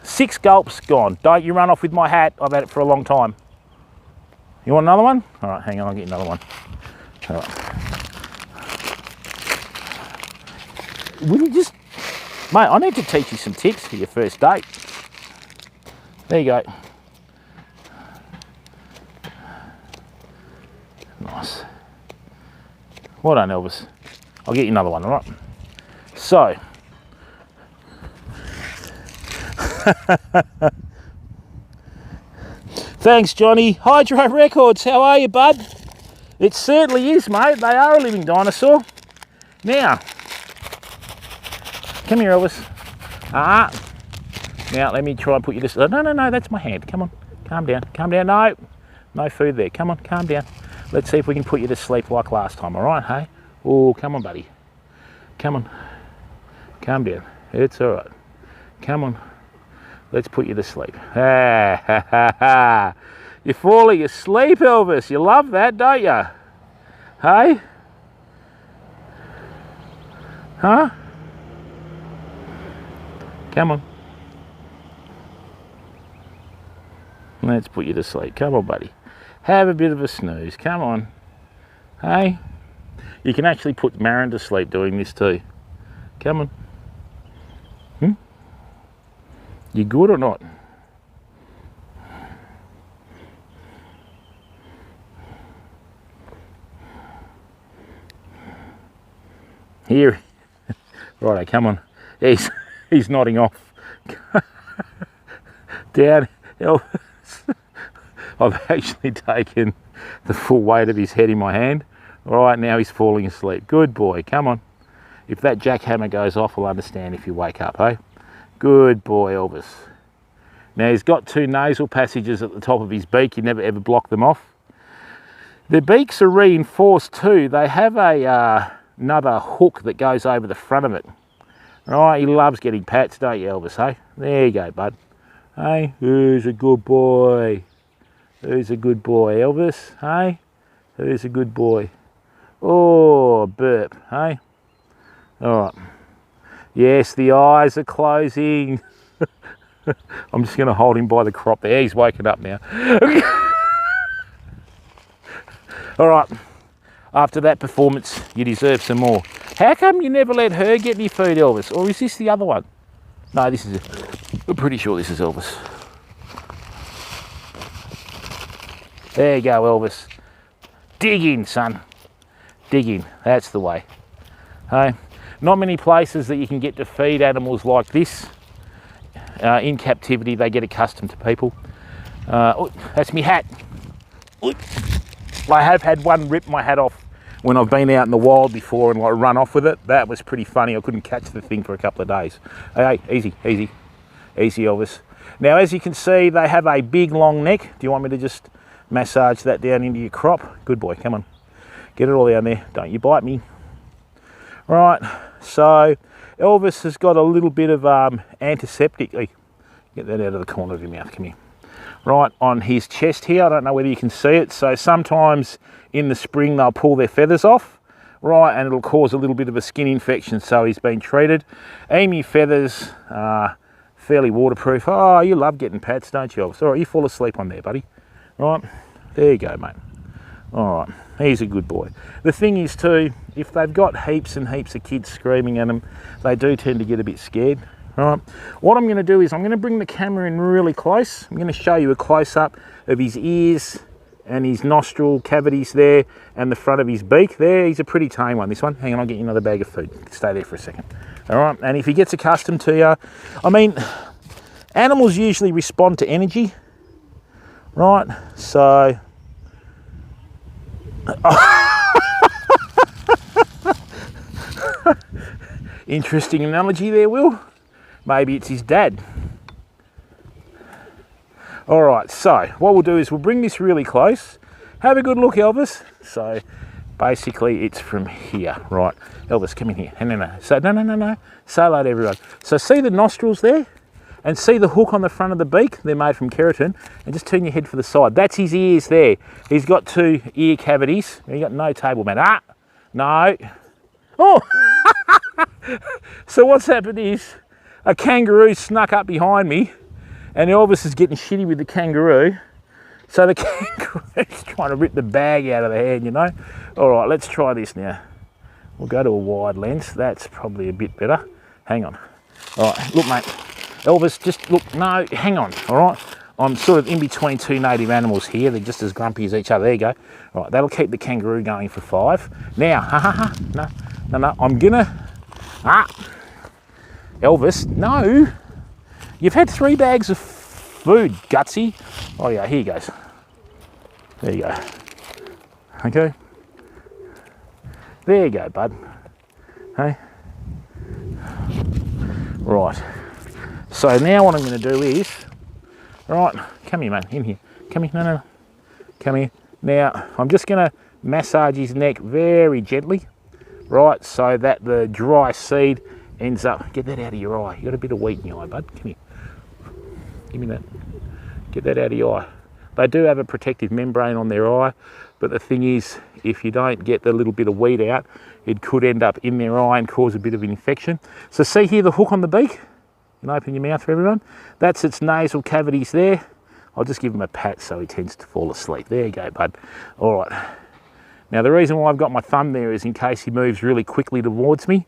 6 gulps, gone. Don't you run off with my hat. I've had it for a long time. You want another one? All right, hang on, I'll get another one. All right. Will you just... Mate, I need to teach you some tips for your first date. There you go. Nice. Well done, Elvis. I'll get you another one, all right? So. Thanks, Johnny. Hydro Records, how are you, bud? It certainly is, mate. They are a living dinosaur. Now, come here, Elvis. Now, let me try and put you this... No, that's my hand. Come on. Calm down. Calm down. No. No food there. Come on, calm down. Let's see if we can put you to sleep like last time, all right, hey? Oh, come on, buddy. Come on. Calm down. It's all right. Come on. Let's put you to sleep. Ha, ha, ha, ha. You're falling asleep, Elvis. You love that, don't you? Hey? Huh? Come on. Let's put you to sleep. Come on, buddy. Have a bit of a snooze. Come on. Hey? You can actually put Marin to sleep doing this too. Come on. You good or not? Here. Righto, come on. He's nodding off. Down. I've actually taken the full weight of his head in my hand. All right, now he's falling asleep. Good boy, come on. If that jackhammer goes off, we'll understand if you wake up, hey? Good boy, Elvis. Now he's got 2 nasal passages at the top of his beak. You never ever block them off. The beaks are reinforced too. They have another hook that goes over the front of it. All right, he loves getting pats, don't you, Elvis, hey? There you go, bud. Hey, who's a good boy? Who's a good boy, Elvis? Hey? Who's a good boy? Oh, burp, hey? All right. Yes, the eyes are closing. I'm just going to hold him by the crop there. He's waking up now. All right. After that performance, you deserve some more. How come you never let her get any food, Elvis? Or is this the other one? No, this is... I'm pretty sure this is Elvis. There you go, Elvis. Dig in, son. Dig in. That's the way. Hey, not many places that you can get to feed animals like this. In captivity, they get accustomed to people. Oh, that's me hat. Ooh. I have had one rip my hat off when I've been out in the wild before and like run off with it. That was pretty funny. I couldn't catch the thing for a couple of days. Hey, easy, easy, easy, Elvis. Now, as you can see, they have a big, long neck. Do you want me to just massage that down into your crop? Good boy, come on. Get it all down there. Don't you bite me. Right, so Elvis has got a little bit of antiseptic. Hey, get that out of the corner of your mouth, come here. Right on his chest here, I don't know whether you can see it. So sometimes in the spring they'll pull their feathers off, right, and it'll cause a little bit of a skin infection, so he's been treated. Emu feathers are fairly waterproof. Oh, you love getting pats, don't you, Elvis? All right, you fall asleep on there, buddy. Right, there you go, mate. All right, he's a good boy. The thing is too, if they've got heaps and heaps of kids screaming at them, they do tend to get a bit scared. All right, what I'm going to do is I'm going to bring the camera in really close. I'm going to show you a close-up of his ears and his nostril cavities there and the front of his beak there. He's a pretty tame one, this one. Hang on, I'll get you another bag of food. Stay there for a second. All right, and if he gets accustomed to you, I mean, animals usually respond to energy, right? So, interesting analogy there, Will. Maybe it's his dad. All right, so what we'll do is we'll bring this really close. Have a good look, Elvis. So basically it's from here, right? Elvis, come in here. No. So no. Say hello to everyone. So see the nostrils there? And see the hook on the front of the beak? They're made from keratin. And just turn your head for the side. That's his ears there. He's got 2 ear cavities. He's got no table man. Ah, no. Oh! So what's happened is a kangaroo snuck up behind me and Elvis is getting shitty with the kangaroo. So the kangaroo's trying to rip the bag out of the hand, you know. All right, let's try this now. We'll go to a wide lens. That's probably a bit better. Hang on. All right, look, mate. Elvis, just look. No, hang on. All right. I'm sort of in between 2 native animals here. They're just as grumpy as each other. There you go. All right, that'll keep the kangaroo going for 5. Now, no. I'm gonna. Elvis, no. You've had 3 bags of food, gutsy. Oh yeah, here he goes. There you go. Okay. There you go, bud. Hey. Right. So now what I'm going to do is, right, come here, mate, in here. Come here, no. Come here. Now, I'm just going to massage his neck very gently, right, so that the dry seed ends up, get that out of your eye. You got a bit of wheat in your eye, bud. Come here. Give me that. Get that out of your eye. They do have a protective membrane on their eye, but the thing is, if you don't get the little bit of wheat out, it could end up in their eye and cause a bit of an infection. So see here the hook on the beak? You can open your mouth for everyone. That's its nasal cavities there. I'll just give him a pat so he tends to fall asleep. There you go, bud. All right. Now the reason why I've got my thumb there is in case he moves really quickly towards me.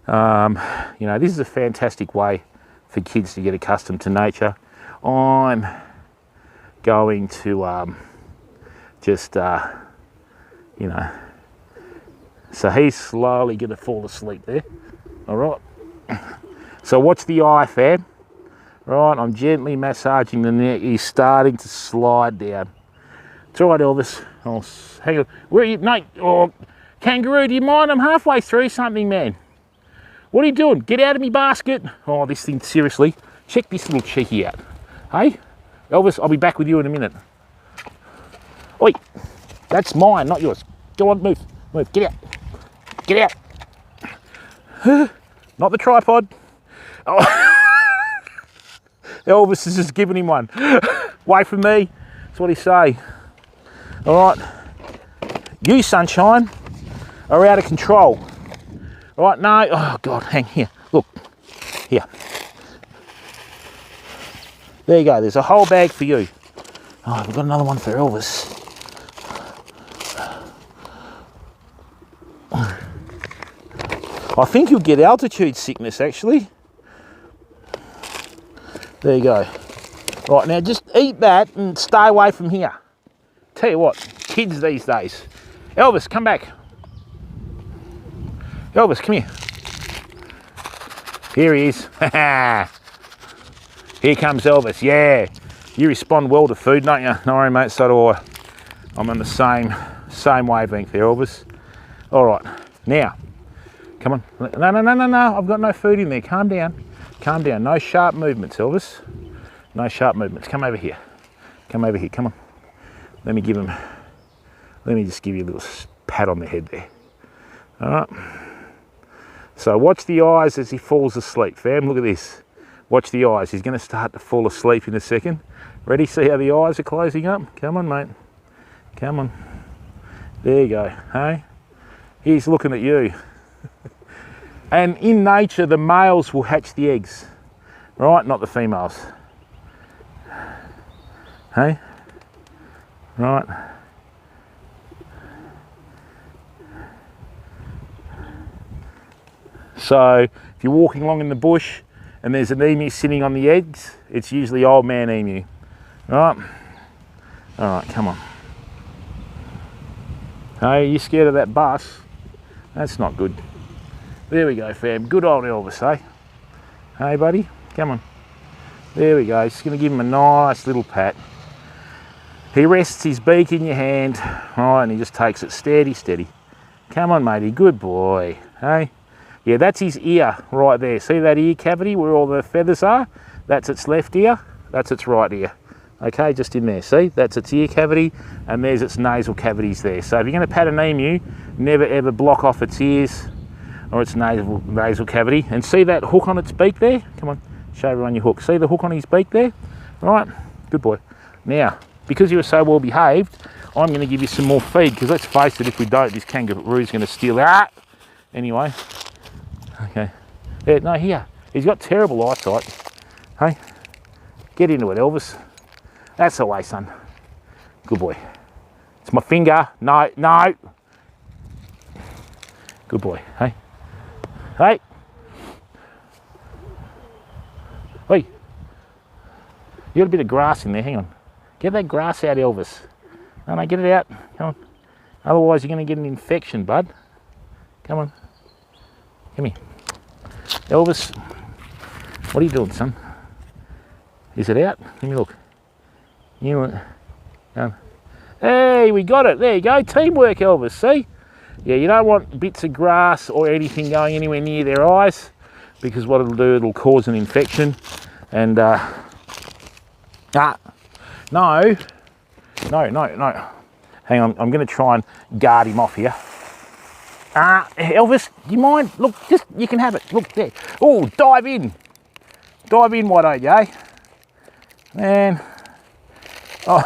You know, this is a fantastic way for kids to get accustomed to nature. I'm going to you know, so he's slowly going to fall asleep there. All right. So watch the eye, fam. Right, I'm gently massaging the neck. He's starting to slide down. It's all right, Elvis. Oh, hang on. Where are you? No. Oh, kangaroo, do you mind? I'm halfway through something, man. What are you doing? Get out of me basket. Oh, this thing, seriously. Check this little cheeky out. Hey, Elvis, I'll be back with you in a minute. Oi, that's mine, not yours. Go on, move. Get out. Get out. Not the tripod. Oh. Elvis has just given him one. Away from me. That's what he say. All right. You, sunshine, are out of control. All right, no. Oh, God, hang here. Look. Here. There you go. There's a whole bag for you. Oh, we've got another one for Elvis. I think you'll get altitude sickness, actually. There you go. Right, now just eat that and stay away from here. Tell you what, kids these days. Elvis, come back. Elvis, come here. Here he is. Here comes Elvis. Yeah. You respond well to food, don't you? No worry, mate, so do I. I'm on the same wavelength there, Elvis. All right, now, come on. No. I've got no food in there. Calm down. Calm down. No sharp movements, Elvis. No sharp movements. Come over here. Come over here. Come on. Let me just give you a little pat on the head there. All right. So watch the eyes as he falls asleep, fam. Look at this. Watch the eyes. He's going to start to fall asleep in a second. Ready? See how the eyes are closing up? Come on, mate. Come on. There you go. Hey? He's looking at you. And in nature, the males will hatch the eggs. Right? Not the females. Hey? Right. So if you're walking along in the bush and there's an emu sitting on the eggs, it's usually old man emu. Right? All right, come on. Hey, you scared of that bus? That's not good. There we go, fam. Good old Elvis, eh? Hey, buddy, come on. There we go. Just going to give him a nice little pat. He rests his beak in your hand, right, and he just takes it steady, steady. Come on, matey. Good boy. Hey? Yeah, that's his ear right there. See that ear cavity where all the feathers are? That's its left ear. That's its right ear. Okay, just in there. See? That's its ear cavity, and there's its nasal cavities there. So if you're going to pat an emu, never ever block off its ears or its nasal cavity. And see that hook on its beak there? Come on, show everyone your hook. See the hook on his beak there? Right? Good boy. Now, because you were so well behaved, I'm going to give you some more feed, because let's face it, if we don't, this kangaroo's going to steal out. Anyway. Okay. Yeah, no, here. He's got terrible eyesight. Hey? Get into it, Elvis. That's the way, son. Good boy. It's my finger. No, no. Good boy. Hey? Hey? Hey. You got a bit of grass in there. Hang on. Get that grass out, Elvis. No, get it out. Come on. Otherwise, you're going to get an infection, bud. Come on. Come here. Elvis, what are you doing, son? Is it out? Let me look. Hey, we got it. There you go. Teamwork, Elvis. See? Yeah, you don't want bits of grass or anything going anywhere near their eyes, because what it'll do, it'll cause an infection. And, no. Hang on, I'm going to try and guard him off here. Elvis, do you mind? Look, just, you can have it. Look there. Oh, dive in. Dive in, why don't you, eh? Man. Oh.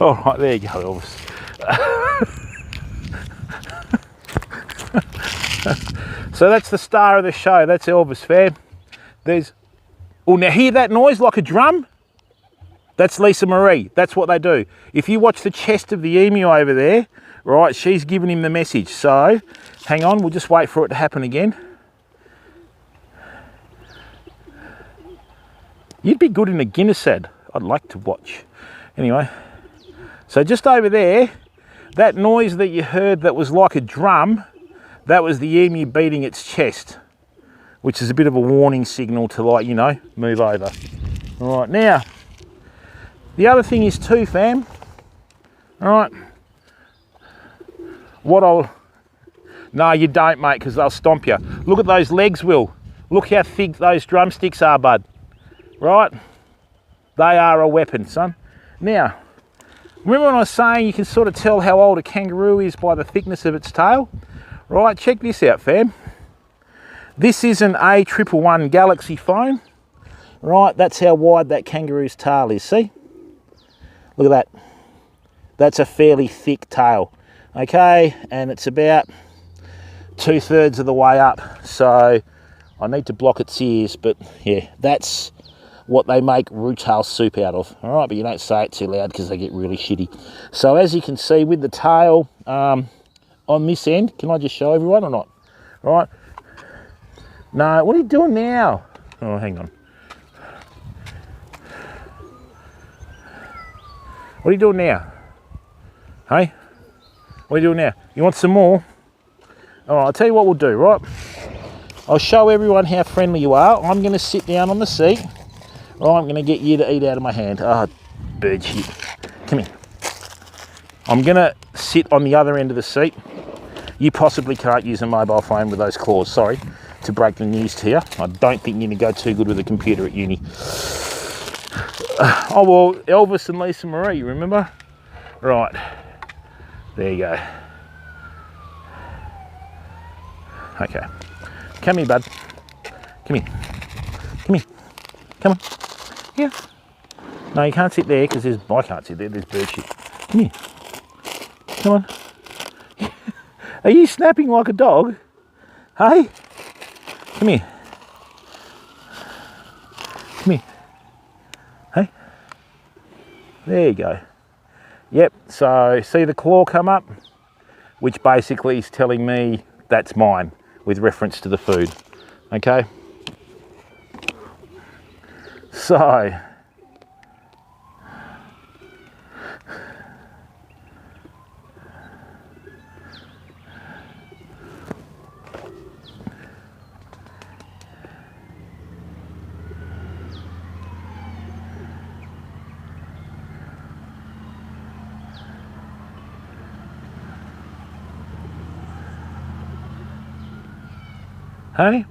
All right, there you go, Elvis. So that's the star of the show. That's Elvis, fam. There's... Oh, now hear that noise like a drum? That's Lisa Marie. That's what they do. If you watch the chest of the emu over there, right, she's giving him the message. So, hang on, we'll just wait for it to happen again. You'd be good in a Guinness ad. I'd like to watch. Anyway, so just over there, that noise that you heard that was like a drum, that was the emu beating its chest, which is a bit of a warning signal to, like, you know, move over. All right, now, the other thing is too, fam, all right, no, you don't, mate, because they'll stomp you. Look at those legs, Will. Look how thick those drumsticks are, bud. Right? They are a weapon, son. Now, remember when I was saying you can sort of tell how old a kangaroo is by the thickness of its tail? Right, check this out, fam. This is an A111 Galaxy phone. Right, that's how wide that kangaroo's tail is, see? Look at that. That's a fairly thick tail. Okay, and it's about 2/3 of the way up. So I need to block its ears, but yeah, that's what they make root-tail soup out of. All right, but you don't say it too loud because they get really shitty. So as you can see with the tail on this end, can I just show everyone or not? All right. No, what are you doing now? Oh, hang on. What are you doing now? Hey? What are you doing now? You want some more? All right, I'll tell you what we'll do, right? I'll show everyone how friendly you are. I'm going to sit down on the seat. Right, I'm going to get you to eat out of my hand. Ah, bird shit. Come here. I'm going to sit on the other end of the seat. You possibly can't use a mobile phone with those claws, sorry, to break the news to you. I don't think you're going to go too good with a computer at uni. Oh, well, Elvis and Lisa Marie, remember? Right, there you go. Okay, come here, bud. Come here. Come here. Come on. Here. No, you can't sit there because I can't sit there. There's bird shit. Come here. Come on. Are you snapping like a dog? Hey? Come here. Come here. Hey? There you go. Yep, so see the claw come up? Which basically is telling me that's mine with reference to the food. Okay? So, hey?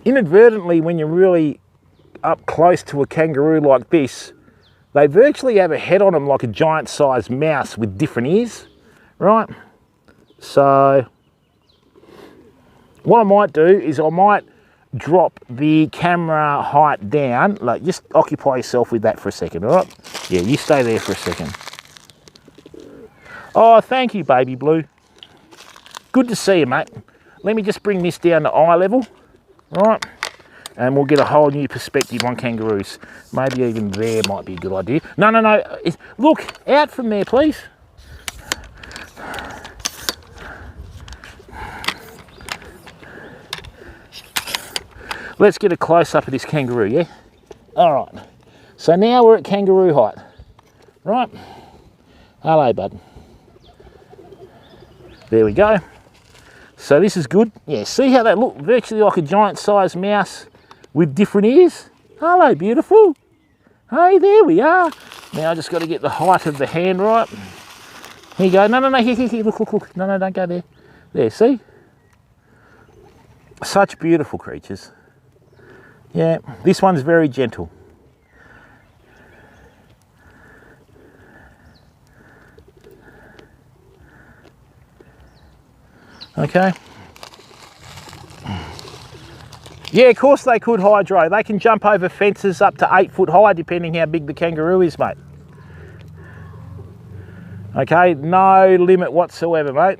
Inadvertently, when you're really up close to a kangaroo like this, they virtually have a head on them like a giant-sized mouse with different ears, right? So, what I might do is I might drop the camera height down, like just occupy yourself with that for a second, all right? Yeah, you stay there for a second. Oh, thank you, baby blue. Good to see you, mate. Let me just bring this down to eye level, right? And we'll get a whole new perspective on kangaroos. Maybe even there might be a good idea. No, no, no. Look, out from there, please. Let's get a close-up of this kangaroo, yeah? All right. So now we're at kangaroo height, right? Hello, bud. There we go. So this is good. Yeah, see how they look virtually like a giant-sized mouse with different ears? Hello, beautiful. Hey, there we are. Now I just got to get the height of the hand right. Here you go. No, no, no. Here, here, here. Look, look, look. No, no, don't go there. There, see? Such beautiful creatures. Yeah, this one's very gentle. Okay. Yeah, of course they could hydro. They can jump over fences up to 8 foot high, depending how big the kangaroo is, mate. Okay, no limit whatsoever, mate.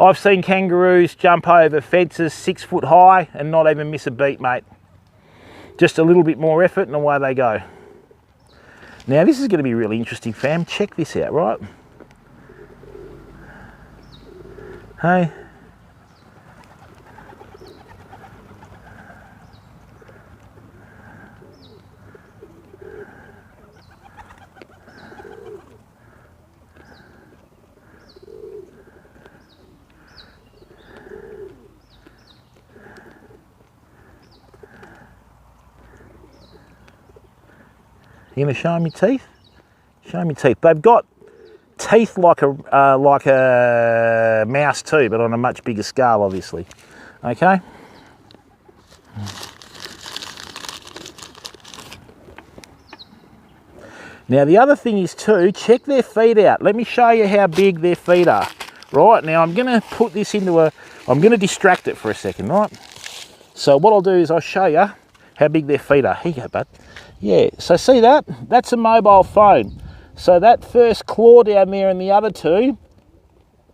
I've seen kangaroos jump over fences 6 foot high and not even miss a beat, mate. Just a little bit more effort and away they go. Now this is going to be really interesting, fam. Check this out, right? Hey. You gonna show them your teeth? Show them your teeth. They've got teeth like a mouse too, but on a much bigger scale, obviously. Okay. Now the other thing is too, check their feet out. Let me show you how big their feet are. Right, now I'm gonna put this into I'm gonna distract it for a second, right? So what I'll do is I'll show you how big their feet are. Here you go, bud. Yeah, so see that? That's a mobile phone. So that first claw down there and the other two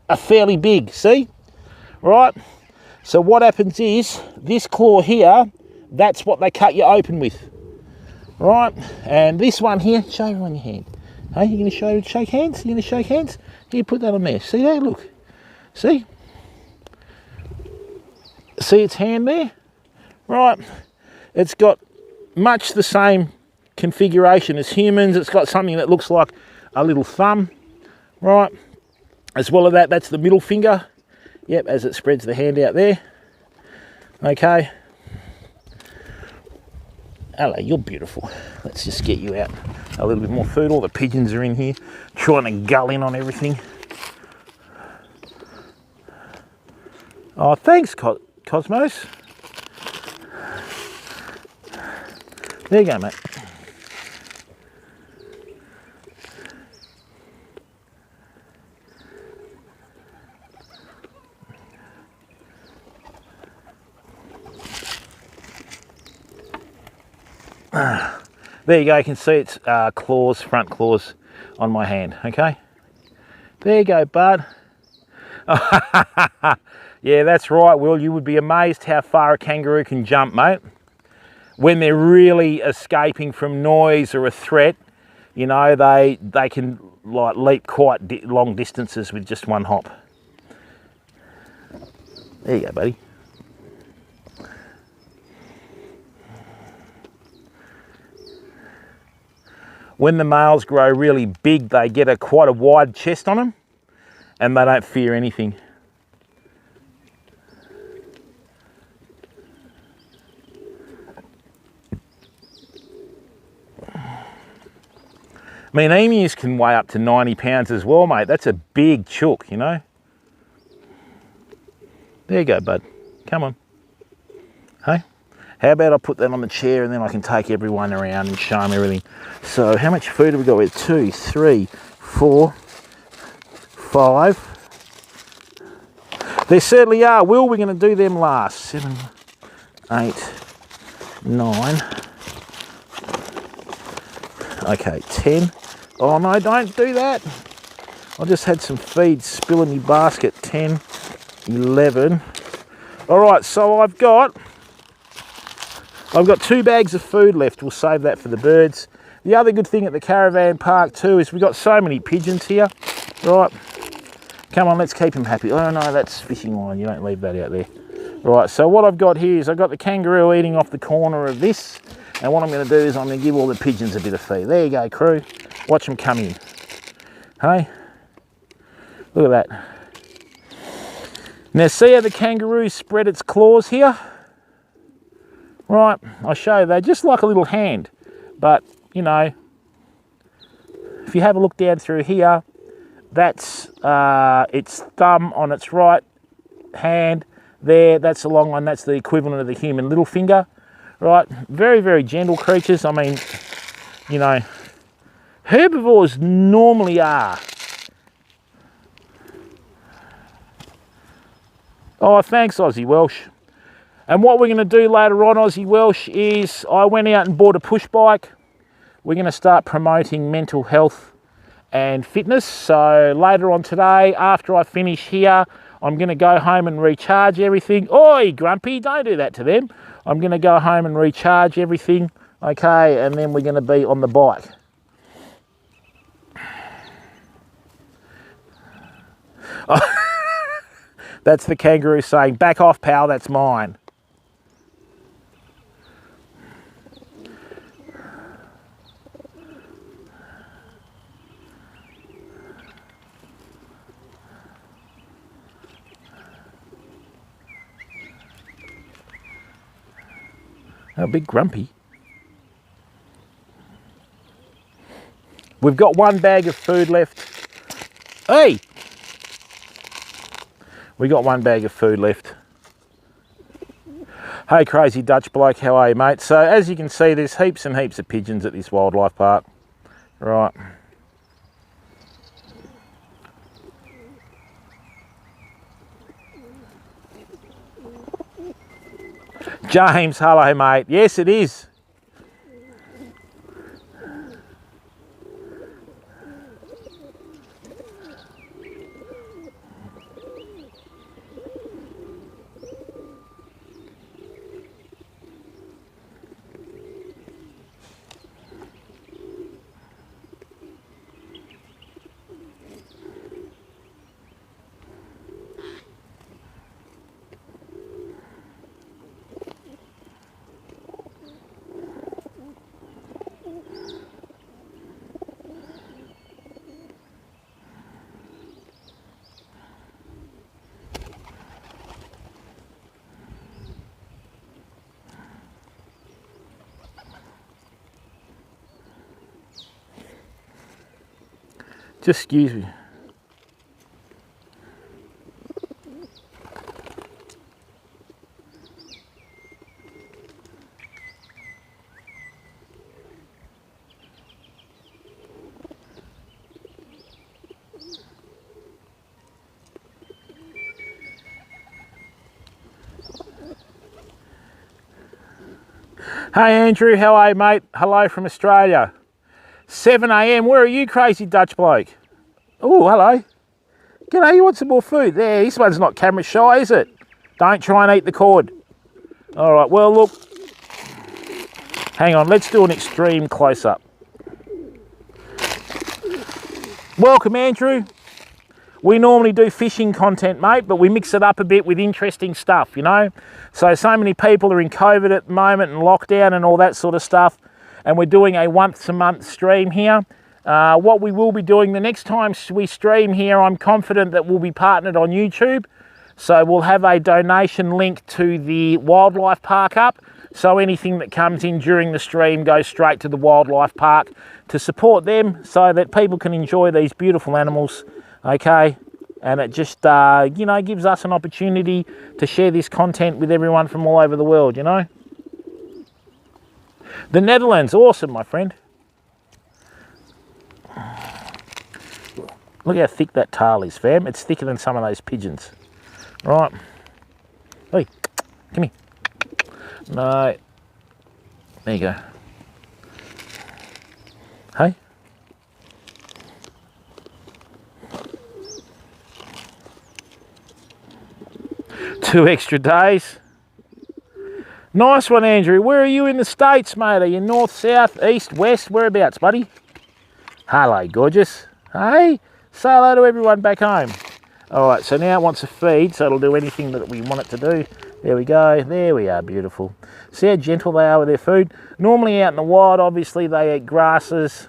are fairly big, see? Right? So what happens is, this claw here, that's what they cut you open with. Right? And this one here, show everyone your hand. Hey, you gonna shake hands? You gonna shake hands? Here, put that on there. See there? Look. See? See its hand there? Right. It's got much the same configuration as humans. It's got something that looks like a little thumb, right? As well as that, that's the middle finger. Yep, as it spreads the hand out there. Okay. Hello, you're beautiful. Let's just get you out a little bit more food. All the pigeons are in here trying to gull in on everything. Oh, thanks, Cosmos. There you go, mate. There you go, you can see its claws, front claws on my hand, okay? There you go, bud. Yeah, that's right, Will. You would be amazed how far a kangaroo can jump, mate. When they're really escaping from noise or a threat, you know, they can like leap quite long distances with just one hop. There you go, buddy. When the males grow really big, they get quite a wide chest on them and they don't fear anything. I mean, emus can weigh up to 90 pounds as well, mate. That's a big chook, you know. There you go, bud. Come on. Hey? How about I put that on the chair and then I can take everyone around and show them everything. So how much food have we got? We're 2, 3, 4, 5. There certainly are. Will, we're going to do them last. 7, 8, 9. Okay, 10. Oh no, don't do that. I just had some feed spill in my basket. 10, 11. All right, so I've got 2 bags of food left. We'll save that for the birds. The other good thing at the caravan park too is we've got so many pigeons here. Right, come on, let's keep them happy. Oh no, that's fishing line. You don't leave that out there. Right, so what I've got here is I've got the kangaroo eating off the corner of this. And what I'm going to do is I'm going to give all the pigeons a bit of feed. There you go, crew. Watch them come in. Hey, look at that. Now see how the kangaroo spread its claws here? Right, I'll show you. They're just like a little hand. But, you know, if you have a look down through here, that's its thumb on its right hand. There, that's the long one. That's the equivalent of the human little finger. Right, very, very gentle creatures. I mean, you know, herbivores normally are. Oh, thanks, Aussie Welsh. And what we're going to do later on, Aussie Welsh, is I went out and bought a push bike. We're going to start promoting mental health and fitness. So later on today, after I finish here, I'm going to go home and recharge everything. Oi, Grumpy, don't do that to them. I'm going to go home and recharge everything, okay, and then we're going to be on the bike. That's the kangaroo saying, back off, pal, that's mine. A big grumpy. We've got 1 bag of food left. Hey! We got 1 bag of food left. Hey, crazy Dutch bloke, how are you, mate? So as you can see, there's heaps and heaps of pigeons at this wildlife park. Right. James, hello, mate. Yes, it is. Just excuse me. Hey Andrew, how are you mate? Hello from Australia. 7 AM, where are you crazy Dutch bloke? Oh, hello. G'day, you want some more food? There, this one's not camera shy, is it? Don't try and eat the cord. All right, well look, hang on, let's do an extreme close-up. Welcome Andrew. We normally do fishing content, mate, but we mix it up a bit with interesting stuff, you know? So many people are in COVID at the moment and lockdown and all that sort of stuff. And we're doing a once-a-month stream here. What we will be doing the next time we stream here, I'm confident that we'll be partnered on YouTube. So we'll have a donation link to the wildlife park up. So anything that comes in during the stream goes straight to the wildlife park to support them so that people can enjoy these beautiful animals. Okay, and it just, you know, gives us an opportunity to share this content with everyone from all over the world, you know. The Netherlands, awesome, my friend. Look how thick that tail is, fam. It's thicker than some of those pigeons. Right. Hey, come here. No. There you go. Hey. 2 extra days. Nice one, Andrew. Where are you in the States, mate? Are you north, south, east, west? Whereabouts, buddy? Hello, gorgeous. Hey, say hello to everyone back home. All right, so now it wants to feed, so it'll do anything that we want it to do. There we go. There we are. Beautiful. See how gentle they are with their food? Normally out in the wild, obviously, they eat grasses,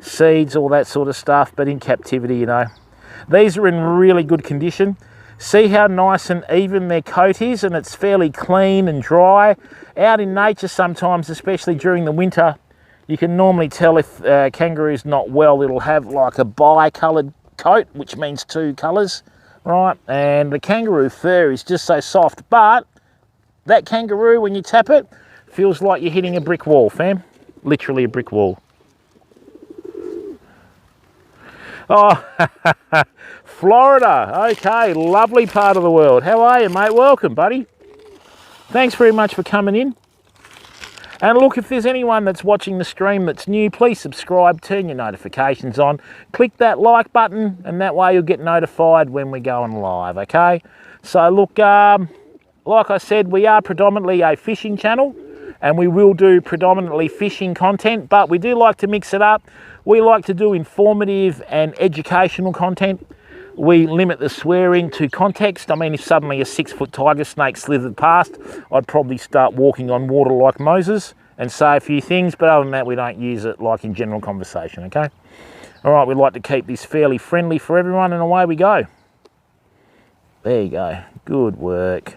seeds, all that sort of stuff, but in captivity, you know. These are in really good condition. See how nice and even their coat is, and it's fairly clean and dry. Out in nature sometimes, especially during the winter, you can normally tell if kangaroo's not well. It'll have like a bi-coloured coat, which means 2 colours, right? And the kangaroo fur is just so soft, but that kangaroo, when you tap it, feels like you're hitting a brick wall, fam. Literally a brick wall. Oh, Florida. Okay, lovely part of the world. How are you, mate? Welcome, buddy. Thanks very much for coming in. And look, if there's anyone that's watching the stream that's new, please subscribe, turn your notifications on, click that like button, and that way you'll get notified when we're going live, okay? So look, like I said, we are predominantly a fishing channel, and we will do predominantly fishing content, but we do like to mix it up. We like to do informative and educational content. We limit the swearing to context. I mean, if suddenly a 6-foot tiger snake slithered past, I'd probably start walking on water like Moses and say a few things, but other than that, we don't use it like in general conversation, okay? All right, we like to keep this fairly friendly for everyone, and away we go. There you go. Good work.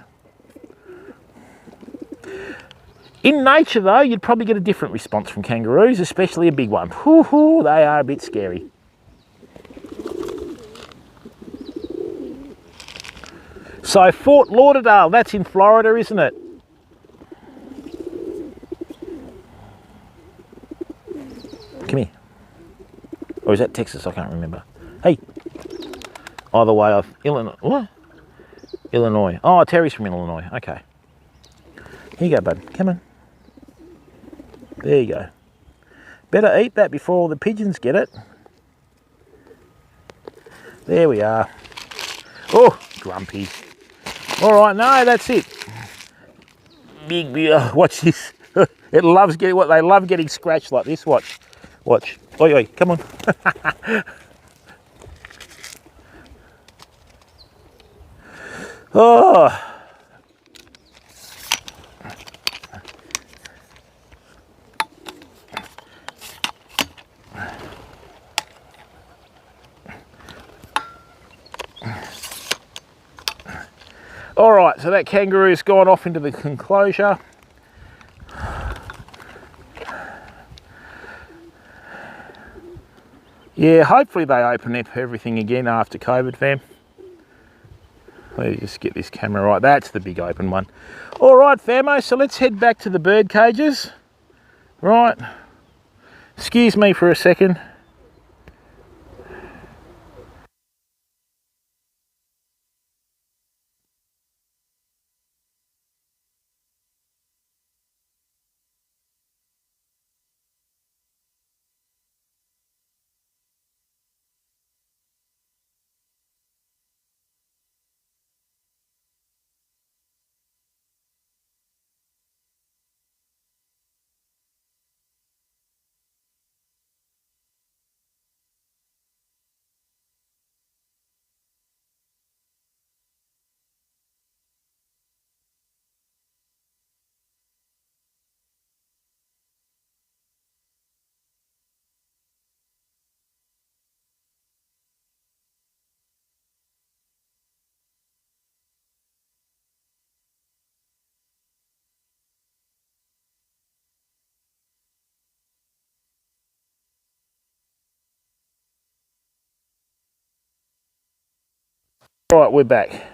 In nature, though, you'd probably get a different response from kangaroos, especially a big one. Whoo, they are a bit scary. So Fort Lauderdale, that's in Florida, isn't it? Come here. Or is that Texas? I can't remember. Hey. Either way, I've... Illinois. What? Illinois. Oh, Terry's from Illinois. Okay. Here you go, bud. Come on. There you go. Better eat that before all the pigeons get it. There we are. Oh, grumpy. All right, no, that's it. Big, watch this. It loves getting, what they love getting scratched like this. Watch, watch. Oi, oi, come on. Oh. All right, so that kangaroo's gone off into the enclosure. Yeah, hopefully they open up everything again after COVID, fam. Let me just get this camera right. That's the big open one. All right, famo, so let's head back to the bird cages. Right. Excuse me for a second. Right, we're back.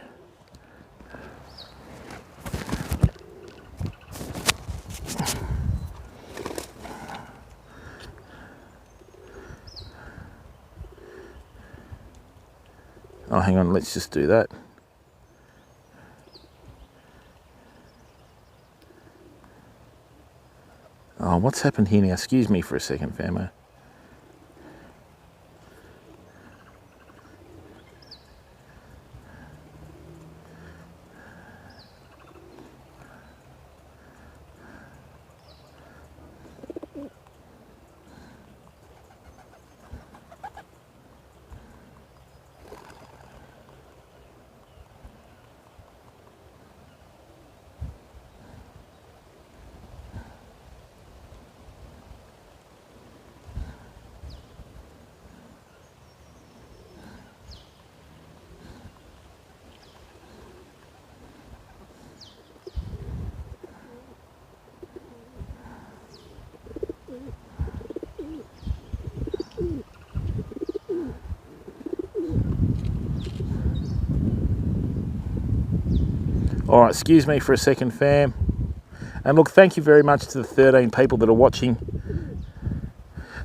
Oh, hang on, let's just do that. Oh, what's happened here now? Excuse me for a second, famo. All right, excuse me for a second, fam. And look, thank you very much to the 13 people that are watching.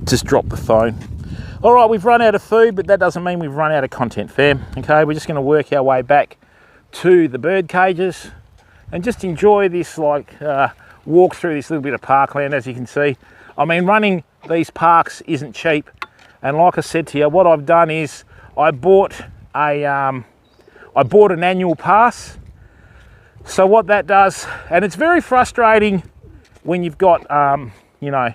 Just drop the phone. All right, we've run out of food, but that doesn't mean we've run out of content, fam. Okay, we're just going to work our way back to the bird cages and just enjoy this walk through this little bit of parkland. As you can see, I mean, running these parks isn't cheap. And like I said to you, what I've done is I bought an annual pass. So what that does, and it's very frustrating when you've got, you know,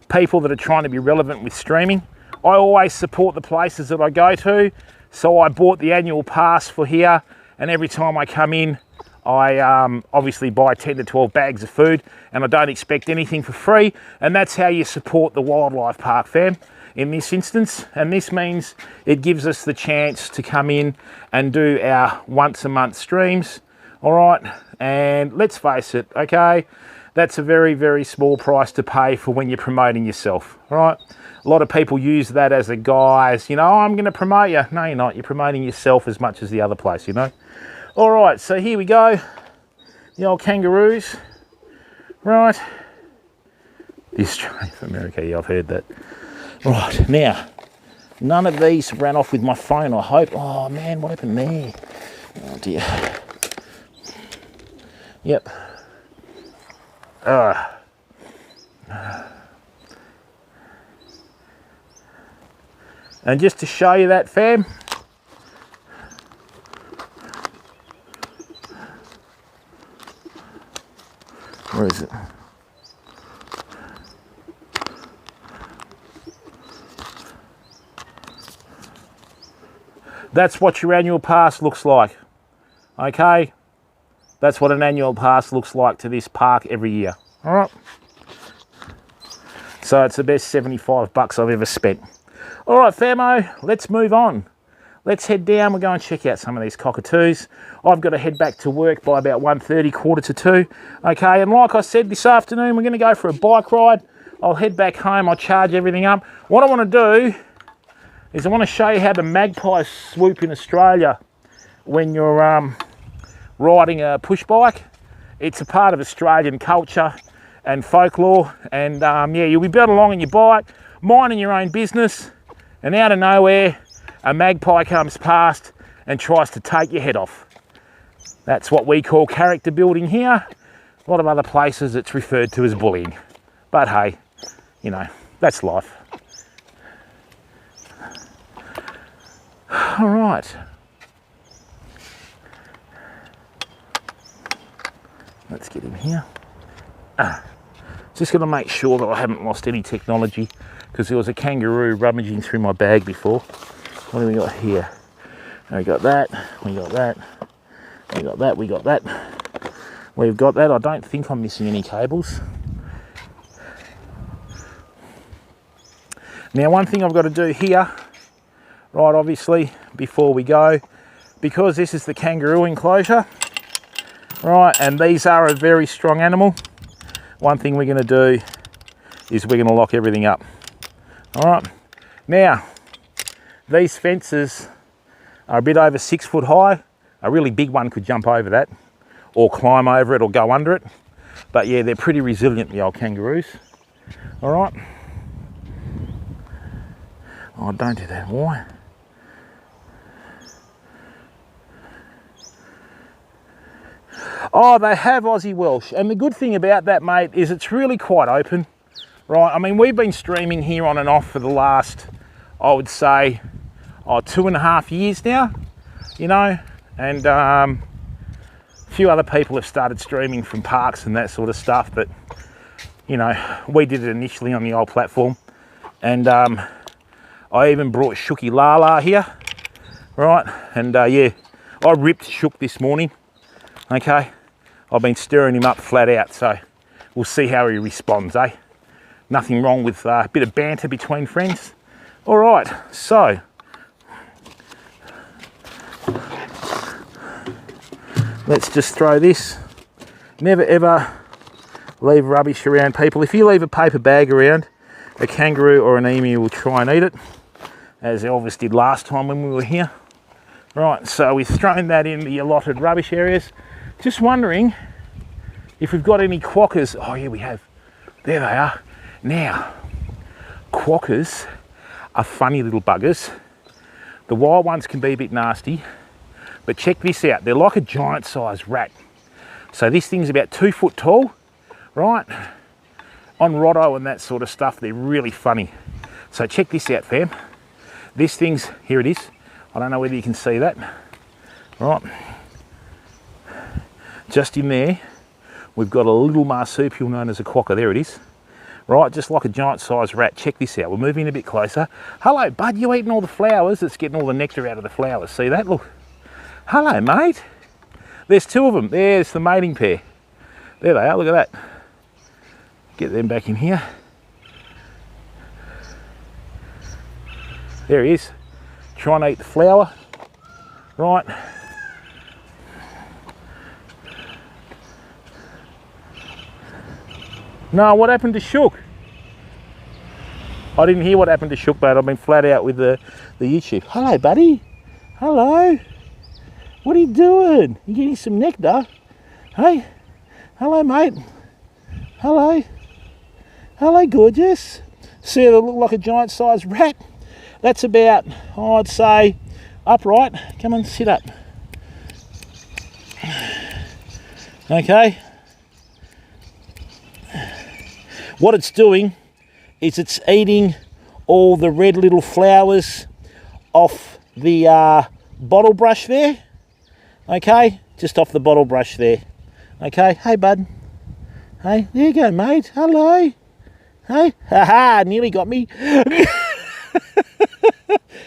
people that are trying to be relevant with streaming. I always support the places that I go to. So I bought the annual pass for here, and every time I come in, I obviously buy 10 to 12 bags of food, and I don't expect anything for free. And that's how you support the wildlife park, fam, in this instance. And this means it gives us the chance to come in and do our once a month streams. All right, and let's face it, okay, that's a very, very small price to pay for when you're promoting yourself, all right? A lot of people use that as a guise, you know, oh, I'm going to promote you. No, you're not. You're promoting yourself as much as the other place, you know? All right, so here we go, the old kangaroos, right? The Australian of America, yeah, I've heard that. Right, now, none of these ran off with my phone, I hope. Oh, man, what happened there? Oh, dear. Yep. And just to show you that, fam, where is it? That's what your annual pass looks like, okay? That's what an annual pass looks like to this park every year, all right? So it's the best 75 bucks I've ever spent. All right, famo, let's move on. Let's head down. We'll go and check out some of these cockatoos. I've got to head back to work by about 1:30, 1:45. Okay, and like I said, this afternoon, we're going to go for a bike ride. I'll head back home. I'll charge everything up. What I want to do, is I want to show you how the magpies swoop in Australia when you're riding a push bike. It's a part of Australian culture and folklore, and yeah, you'll be built along on your bike, minding your own business, and out of nowhere, a magpie comes past and tries to take your head off. That's what we call character building here. A lot of other places it's referred to as bullying. But hey, you know, that's life. All right. Let's get him here. Just going to make sure that I haven't lost any technology, because there was a kangaroo rummaging through my bag before. What do we got here? We got that, we got that, we got that, we got that. We've got that. I don't think I'm missing any cables. Now, one thing I've got to do here, right, obviously, before we go, because this is the kangaroo enclosure, right, and these are a very strong animal, one thing we're going to do is we're going to lock everything up. All right, now, these fences are a bit over 6 foot high. A really big one could jump over that, or climb over it, or go under it. But yeah, they're pretty resilient, the old kangaroos. All right. Oh, don't do that. Why? Oh, they have Aussie Welsh. And the good thing about that, mate, is it's really quite open. Right, I mean, we've been streaming here on and off for the last, I would say, 2.5 years now, you know, and a few other people have started streaming from parks and that sort of stuff, but, you know, we did it initially on the old platform, and I even brought Shooky Lala here, right, and yeah, I ripped Shook this morning, okay, I've been stirring him up flat out, so we'll see how he responds, eh? Nothing wrong with a bit of banter between friends. All right, so let's just throw this. Never ever leave rubbish around, people. If you leave a paper bag around, a kangaroo or an emu will try and eat it, as Elvis did last time when we were here. Right, so we've thrown that in the allotted rubbish areas. Just wondering if we've got any quokkas. Oh yeah, we have. There they are. Now, quokkas are funny little buggers. The wild ones can be a bit nasty, but check this out. They're like a giant sized rat. So this thing's about 2 foot tall, right? On Rotto and that sort of stuff, they're really funny. So check this out, fam. This thing's, here it is. I don't know whether you can see that. Right. Just in there, we've got a little marsupial known as a quokka. There it is. Right, just like a giant sized rat. Check this out. We're moving a bit closer. Hello, bud, you eating all the flowers? It's getting all the nectar out of the flowers. See that? Look. Hello, mate. There's 2 of them. There's the mating pair. There they are. Look at that. Get them back in here. There he is. Trying to eat the flower. Right. No, what happened to Shook? I didn't hear what happened to Shook, but I've been flat out with the YouTube. Hello, buddy. Hello. What are you doing? You getting some nectar? Hey. Hello, mate. Hello. Hello, gorgeous. See, they look like a giant sized rat. That's about, I'd say, upright. Come on, sit up. Okay. What it's doing is it's eating all the red little flowers off the bottle brush there. Okay, just off the bottle brush there. Okay, hey bud. Hey, there you go, mate. Hello. Hey, haha, nearly got me.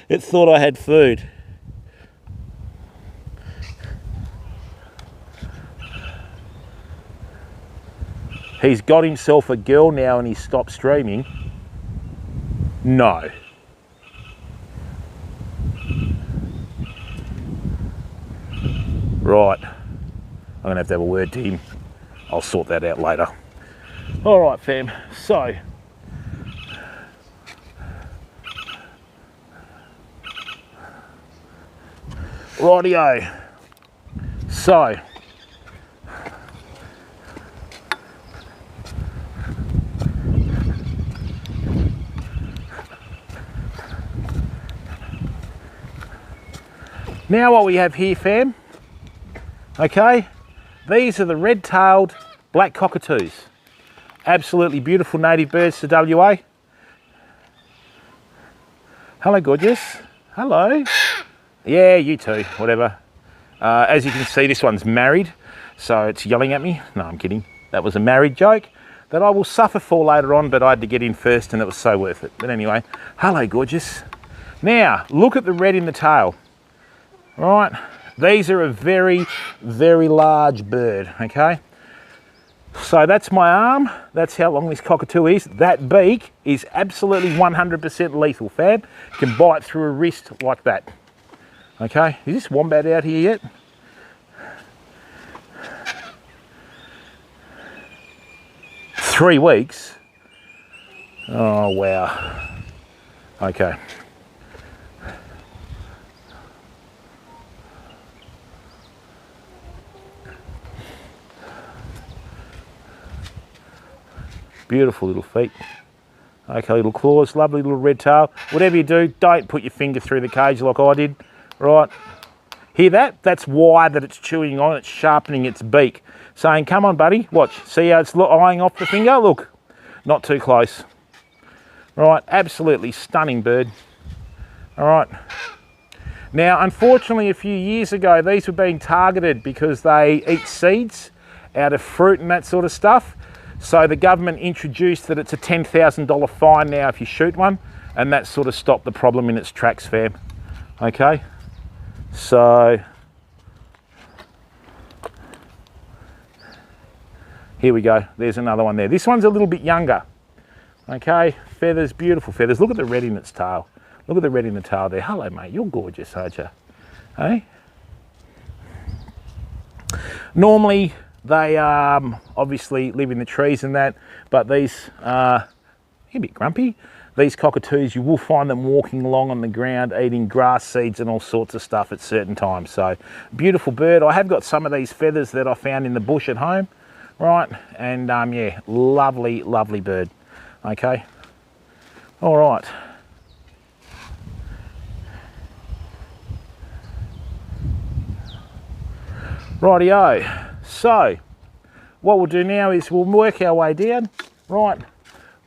It thought I had food. He's got himself a girl now and he's stopped streaming. No. Right. I'm going to have a word to him. I'll sort that out later. All right, fam. So, Rightio. So, now what we have here, fam, okay, these are the red-tailed black cockatoos. Absolutely beautiful native birds to WA. Hello, gorgeous. Hello. Yeah, you too, whatever. As you can see, this one's married, so it's yelling at me. No, I'm kidding. That was a married joke that I will suffer for later on, but I had to get in first and it was so worth it. But anyway, hello, gorgeous. Now, look at the red in the tail. Right, these are a very, very large bird, okay? So that's my arm, that's how long this cockatoo is. That beak is absolutely 100% lethal, fam. Can bite through a wrist like that. Okay, is this wombat out here yet? Three weeks? Oh, wow. Okay. Beautiful little feet. Okay, little claws, lovely little red tail. Whatever you do, don't put your finger through the cage like I did. Right, hear that? That's why that it's chewing on, it's sharpening its beak. Saying, come on buddy, watch. See how it's eyeing off the finger? Look, not too close. Right, absolutely stunning bird. All right. Now, unfortunately, a few years ago, these were being targeted because they eat seeds out of fruit and that sort of stuff. So the government introduced that it's a $10,000 fine now if you shoot one, and that sort of stopped the problem in its tracks, fam. Okay, so here we go. There's another one there. This one's a little bit younger. Okay, feathers, beautiful feathers. Look at the red in its tail. Look at the red in the tail there. Hello, mate. You're gorgeous, aren't you? Hey? Normally, they obviously live in the trees and that, but these are a bit grumpy. These cockatoos, you will find them walking along on the ground, eating grass seeds and all sorts of stuff at certain times. So, beautiful bird. I have got some of these feathers that I found in the bush at home, right? And yeah, lovely, lovely bird. Okay. All right. Rightio. So, what we'll do now is we'll work our way down. Right.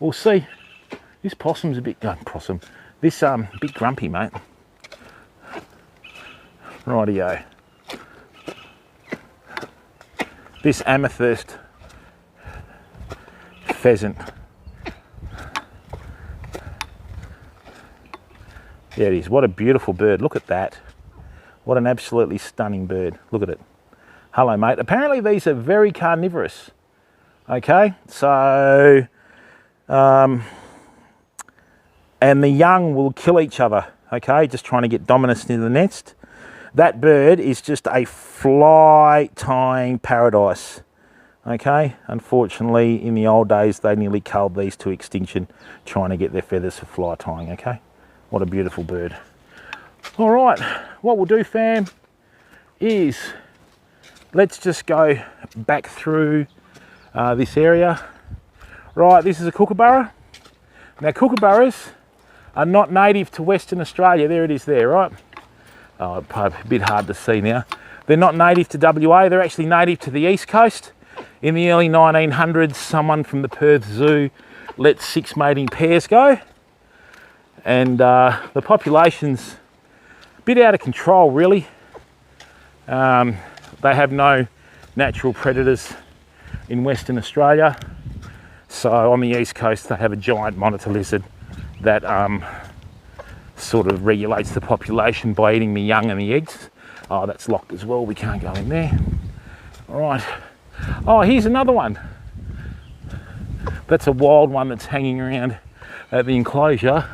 We'll see. This possum's a bit, this bit grumpy, mate. Rightio. This Amethyst Pheasant. There it is. What a beautiful bird. Look at that. What an absolutely stunning bird. Look at it. Hello, mate. Apparently these are very carnivorous. Okay, so and the young will kill each other. Okay, just trying to get dominance in the nest. That bird is just a fly tying paradise. Okay, unfortunately, in the old days, they nearly culled these to extinction, trying to get their feathers for fly tying. Okay, what a beautiful bird. All right, what we'll do, fam, is let's just go back through this area. Right, this is a Kookaburra. Now, Kookaburras are not native to Western Australia. There it is there, right? Oh, a bit hard to see now. They're not native to WA. They're actually native to the East Coast. In the early 1900s, someone from the Perth Zoo let 6 mating pairs go. And the population's a bit out of control, really. They have no natural predators in Western Australia. So on the East Coast, they have a giant monitor lizard that sort of regulates the population by eating the young and the eggs. Oh, that's locked as well. We can't go in there. All right. Oh, here's another one. That's a wild one that's hanging around at the enclosure,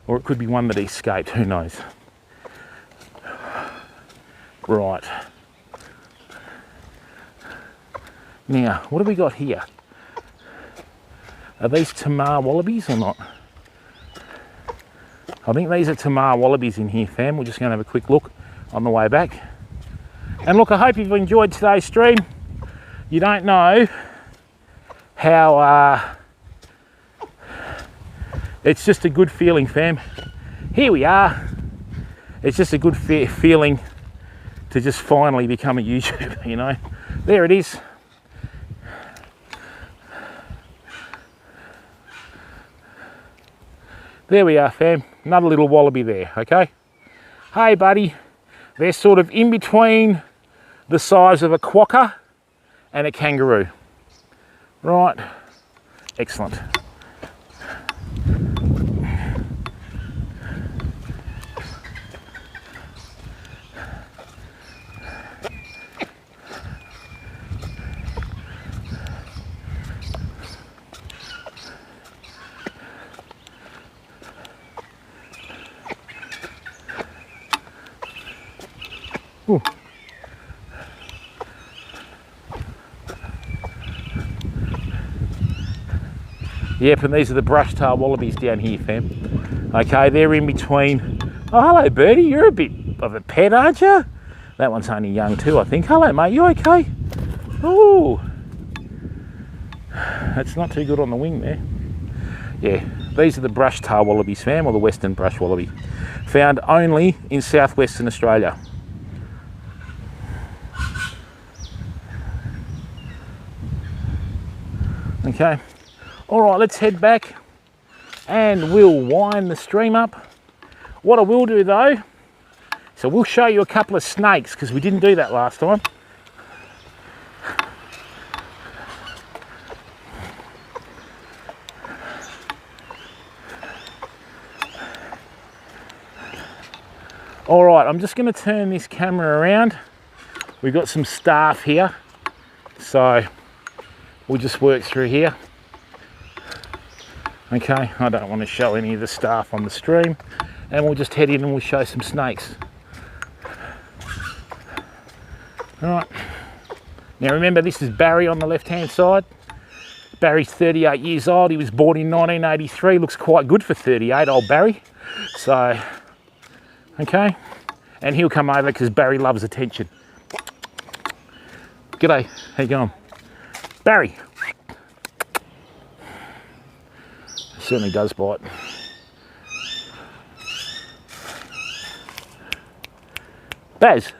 or it could be one that escaped. Who knows? Right. Now, what have we got here? Are these Tamar wallabies or not? I think these are Tamar wallabies in here, fam. We're just going to have a quick look. on the way back. And look, I hope you've enjoyed today's stream. You don't know how it's just a good feeling, fam. Here we are. It's just a good feeling to just finally become a YouTuber, you know. There it is. There we are, fam. Another little wallaby there, okay? Hey, buddy. They're sort of in between the size of a quokka and a kangaroo. Right. Excellent. Ooh. Yep, and these are the brush-tail wallabies down here, fam. Okay, they're in between. Oh, hello, birdie. You're a bit of a pet, aren't you? That one's only young too, I think. Hello, mate. You okay? Ooh. That's not too good on the wing there. Yeah, these are the brush-tail wallabies, fam, or the western brush wallaby. Found only in southwestern Australia. Okay, all right, let's head back and we'll wind the stream up. What I will do though, so we'll show you a couple of snakes because we didn't do that last time. All right, I'm just going to turn this camera around. We've got some staff here, so we'll just work through here. Okay, I don't want to show any of the staff on the stream, and we'll just head in and we'll show some snakes. All right, now remember this is Barry on the left hand side. Barry's 38 years old, he was born in 1983, looks quite good for 38, old Barry. So, okay, and he'll come over because Barry loves attention. G'day, how you going? Barry. Certainly does bite. Baz,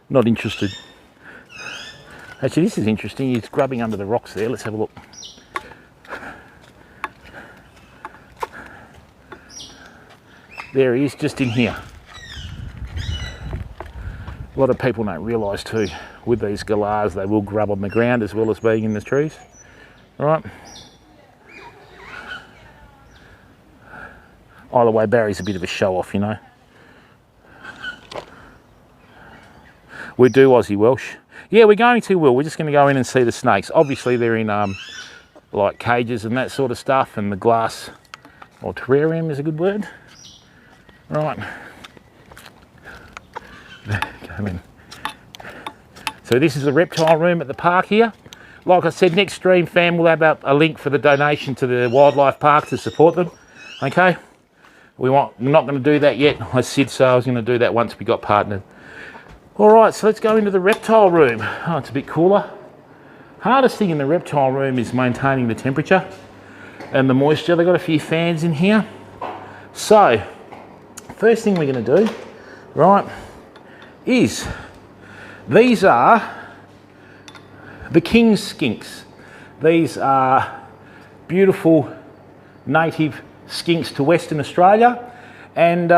not interested. Actually, this is interesting. He's grubbing under the rocks there. Let's have a look. There he is, just in here. A lot of people don't realise too, with these galahs, they will grub on the ground as well as being in the trees. All right. Either way, Barry's a bit of a show-off, you know. We do Aussie Welsh. Yeah, we're going to, Will. We're just going to go in and see the snakes. Obviously, they're in like cages and that sort of stuff, and the glass, or terrarium is a good word. Right. Come in. So this is the reptile room at the park here. Like I said, next stream, fam, we'll have a link for the donation to the wildlife park to support them. Okay. We're not going to do that yet. I said so I was going to do that once we got partnered. All right, so let's go into the reptile room. Oh, it's a bit cooler. Hardest thing in the reptile room is maintaining the temperature and the moisture. They've got a few fans in here. So, first thing we're going to do, right, is these are the king skinks. These are beautiful native skinks to Western Australia, and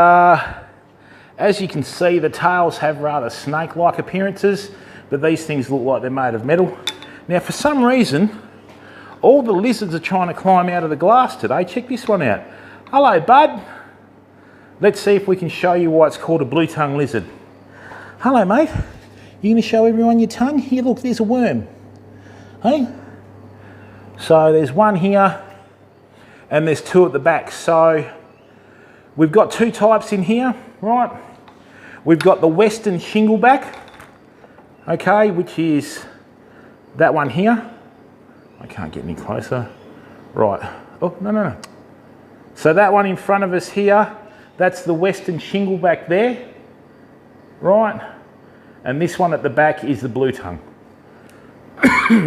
as you can see, the tails have rather snake-like appearances, but these things look like they're made of metal. Now, for some reason, all the lizards are trying to climb out of the glass today. Check this one out. Hello, bud. Let's see if we can show you why it's called a blue-tongue lizard. Hello, mate. You going to show everyone your tongue? Here, look, there's a worm. Hey? So there's one here, and there's two at the back. So we've got two types in here, right? We've got the Western shingleback, okay, which is that one here. I can't get any closer. Right. Oh, no. So that one in front of us here, that's the Western shingleback there. right? And this one at the back is the blue tongue.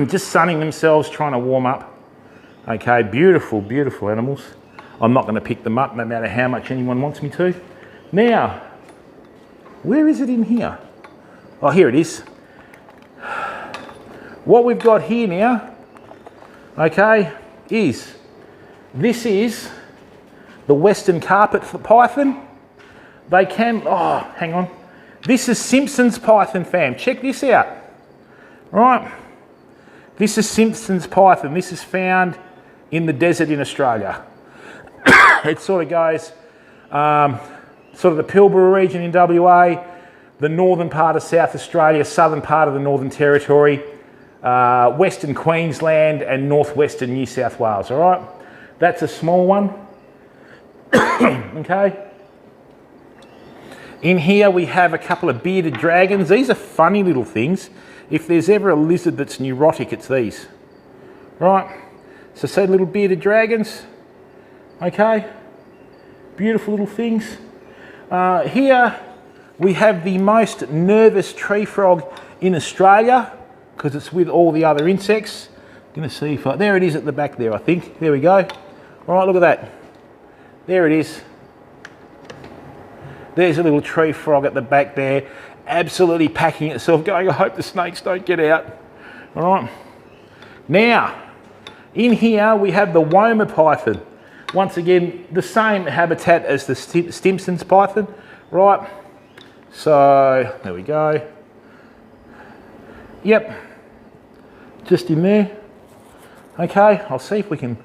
Just sunning themselves, trying to warm up. Okay, beautiful, beautiful animals. I'm not going to pick them up no matter how much anyone wants me to. Now, where is it in here? Oh, here it is. What we've got here now, okay, is this is the Western carpet python. They can, oh, hang on. This is Simpsons Python, fam. Check this out. Right. This is Simpsons Python. This is found in the desert in Australia. It sort of goes, sort of the Pilbara region in WA, the northern part of South Australia, southern part of the Northern Territory, Western Queensland and northwestern New South Wales, all right? That's a small one, okay? In here we have a couple of bearded dragons. These are funny little things. If there's ever a lizard that's neurotic, it's these, right? So see little bearded dragons, okay? Beautiful little things. Here we have the most nervous tree frog in Australia because it's with all the other insects. I'm gonna see if there it is at the back there, I think. There we go. All right, look at that. There it is. There's a little tree frog at the back there, absolutely packing itself, going, I hope the snakes don't get out. All right. Now, in here we have the Woma python. Once again, the same habitat as the Simpsons python, right? So, there we go. Yep, just in there. Okay, I'll see if we can,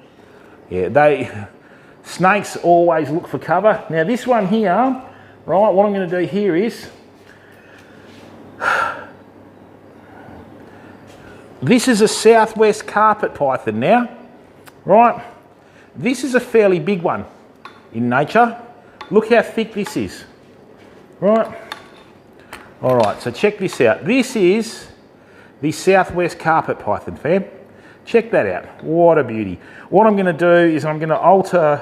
yeah, snakes always look for cover. Now this one here, right, what I'm going to do here is, this is a southwest carpet python now, right? This is a fairly big one in nature. Look how thick this is, right? All right, so check this out. This is the southwest carpet python, fam. Check that out, what a beauty. What I'm gonna do is I'm gonna alter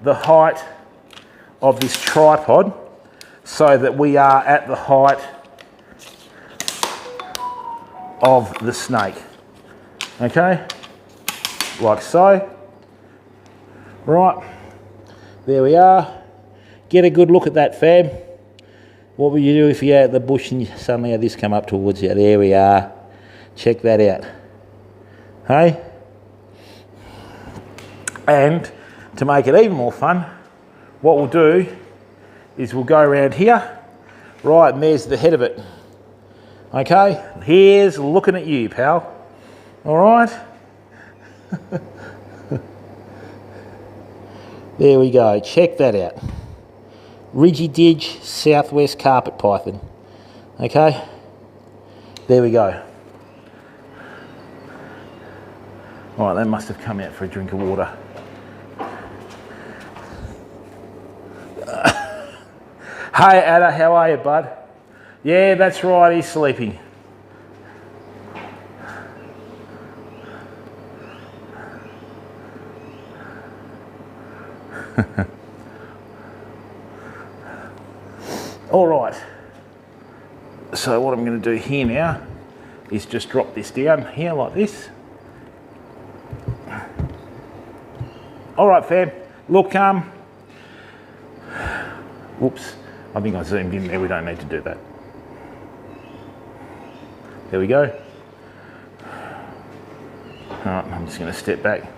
the height of this tripod so that we are at the height of the snake, okay? Like so. Right, there we are. Get a good look at that, fam. What would you do if you're out at the bush and somehow this come up towards you? There we are. Check that out. Hey? And to make it even more fun, what we'll do is we'll go around here, right, and there's the head of it. Okay, here's looking at you, pal. All right? There we go, check that out. Ridgy-Didge Southwest Carpet Python. Okay, there we go. All right, they must have come out for a drink of water. Hey Ada, how are you, bud? Yeah, that's right, he's sleeping. All right, so what I'm going to do here now is just drop this down here like this. All right, fam, look, whoops, I think I zoomed in there, we don't need to do that. There we go. All right, I'm just going to step back.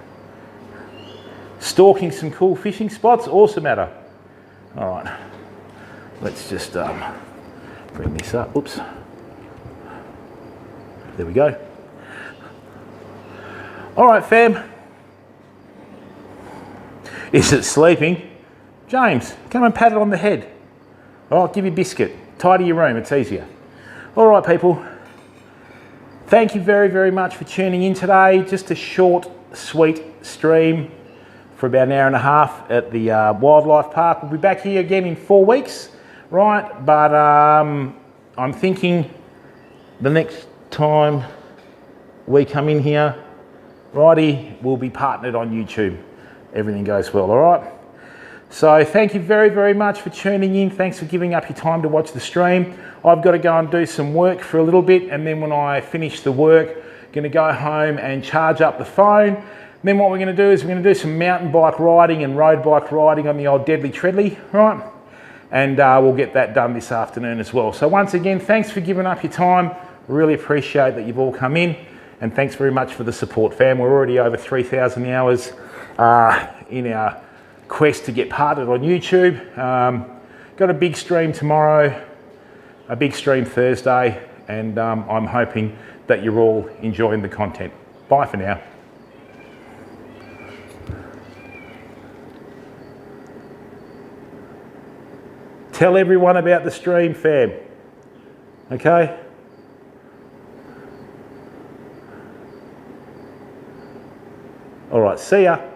Stalking some cool fishing spots, awesome, Ada. All right, let's just bring this up. Oops. There we go. All right, fam. Is it sleeping? James, come and pat it on the head. I'll give you a biscuit. Tidy your room, it's easier. All right, people. Thank you very, very much for tuning in today. Just a short, sweet stream for about an hour and a half at the wildlife park. We'll be back here again in 4 weeks, right? But I'm thinking the next time we come in here, righty, we'll be partnered on YouTube. Everything goes well, all right? So thank you very, very much for tuning in. Thanks for giving up your time to watch the stream. I've got to go and do some work for a little bit, and then when I finish the work, going to go home and charge up the phone. Then what we're going to do is we're going to do some mountain bike riding and road bike riding on the old Deadly Treadly, right? And we'll get that done this afternoon as well. So once again, thanks for giving up your time. Really appreciate that you've all come in, and thanks very much for the support, fam. We're already over 3,000 hours in our quest to get partnered on YouTube. Got a big stream tomorrow, a big stream Thursday, and I'm hoping that you're all enjoying the content. Bye for now. Tell everyone about the stream, fam. Okay? All right, see ya.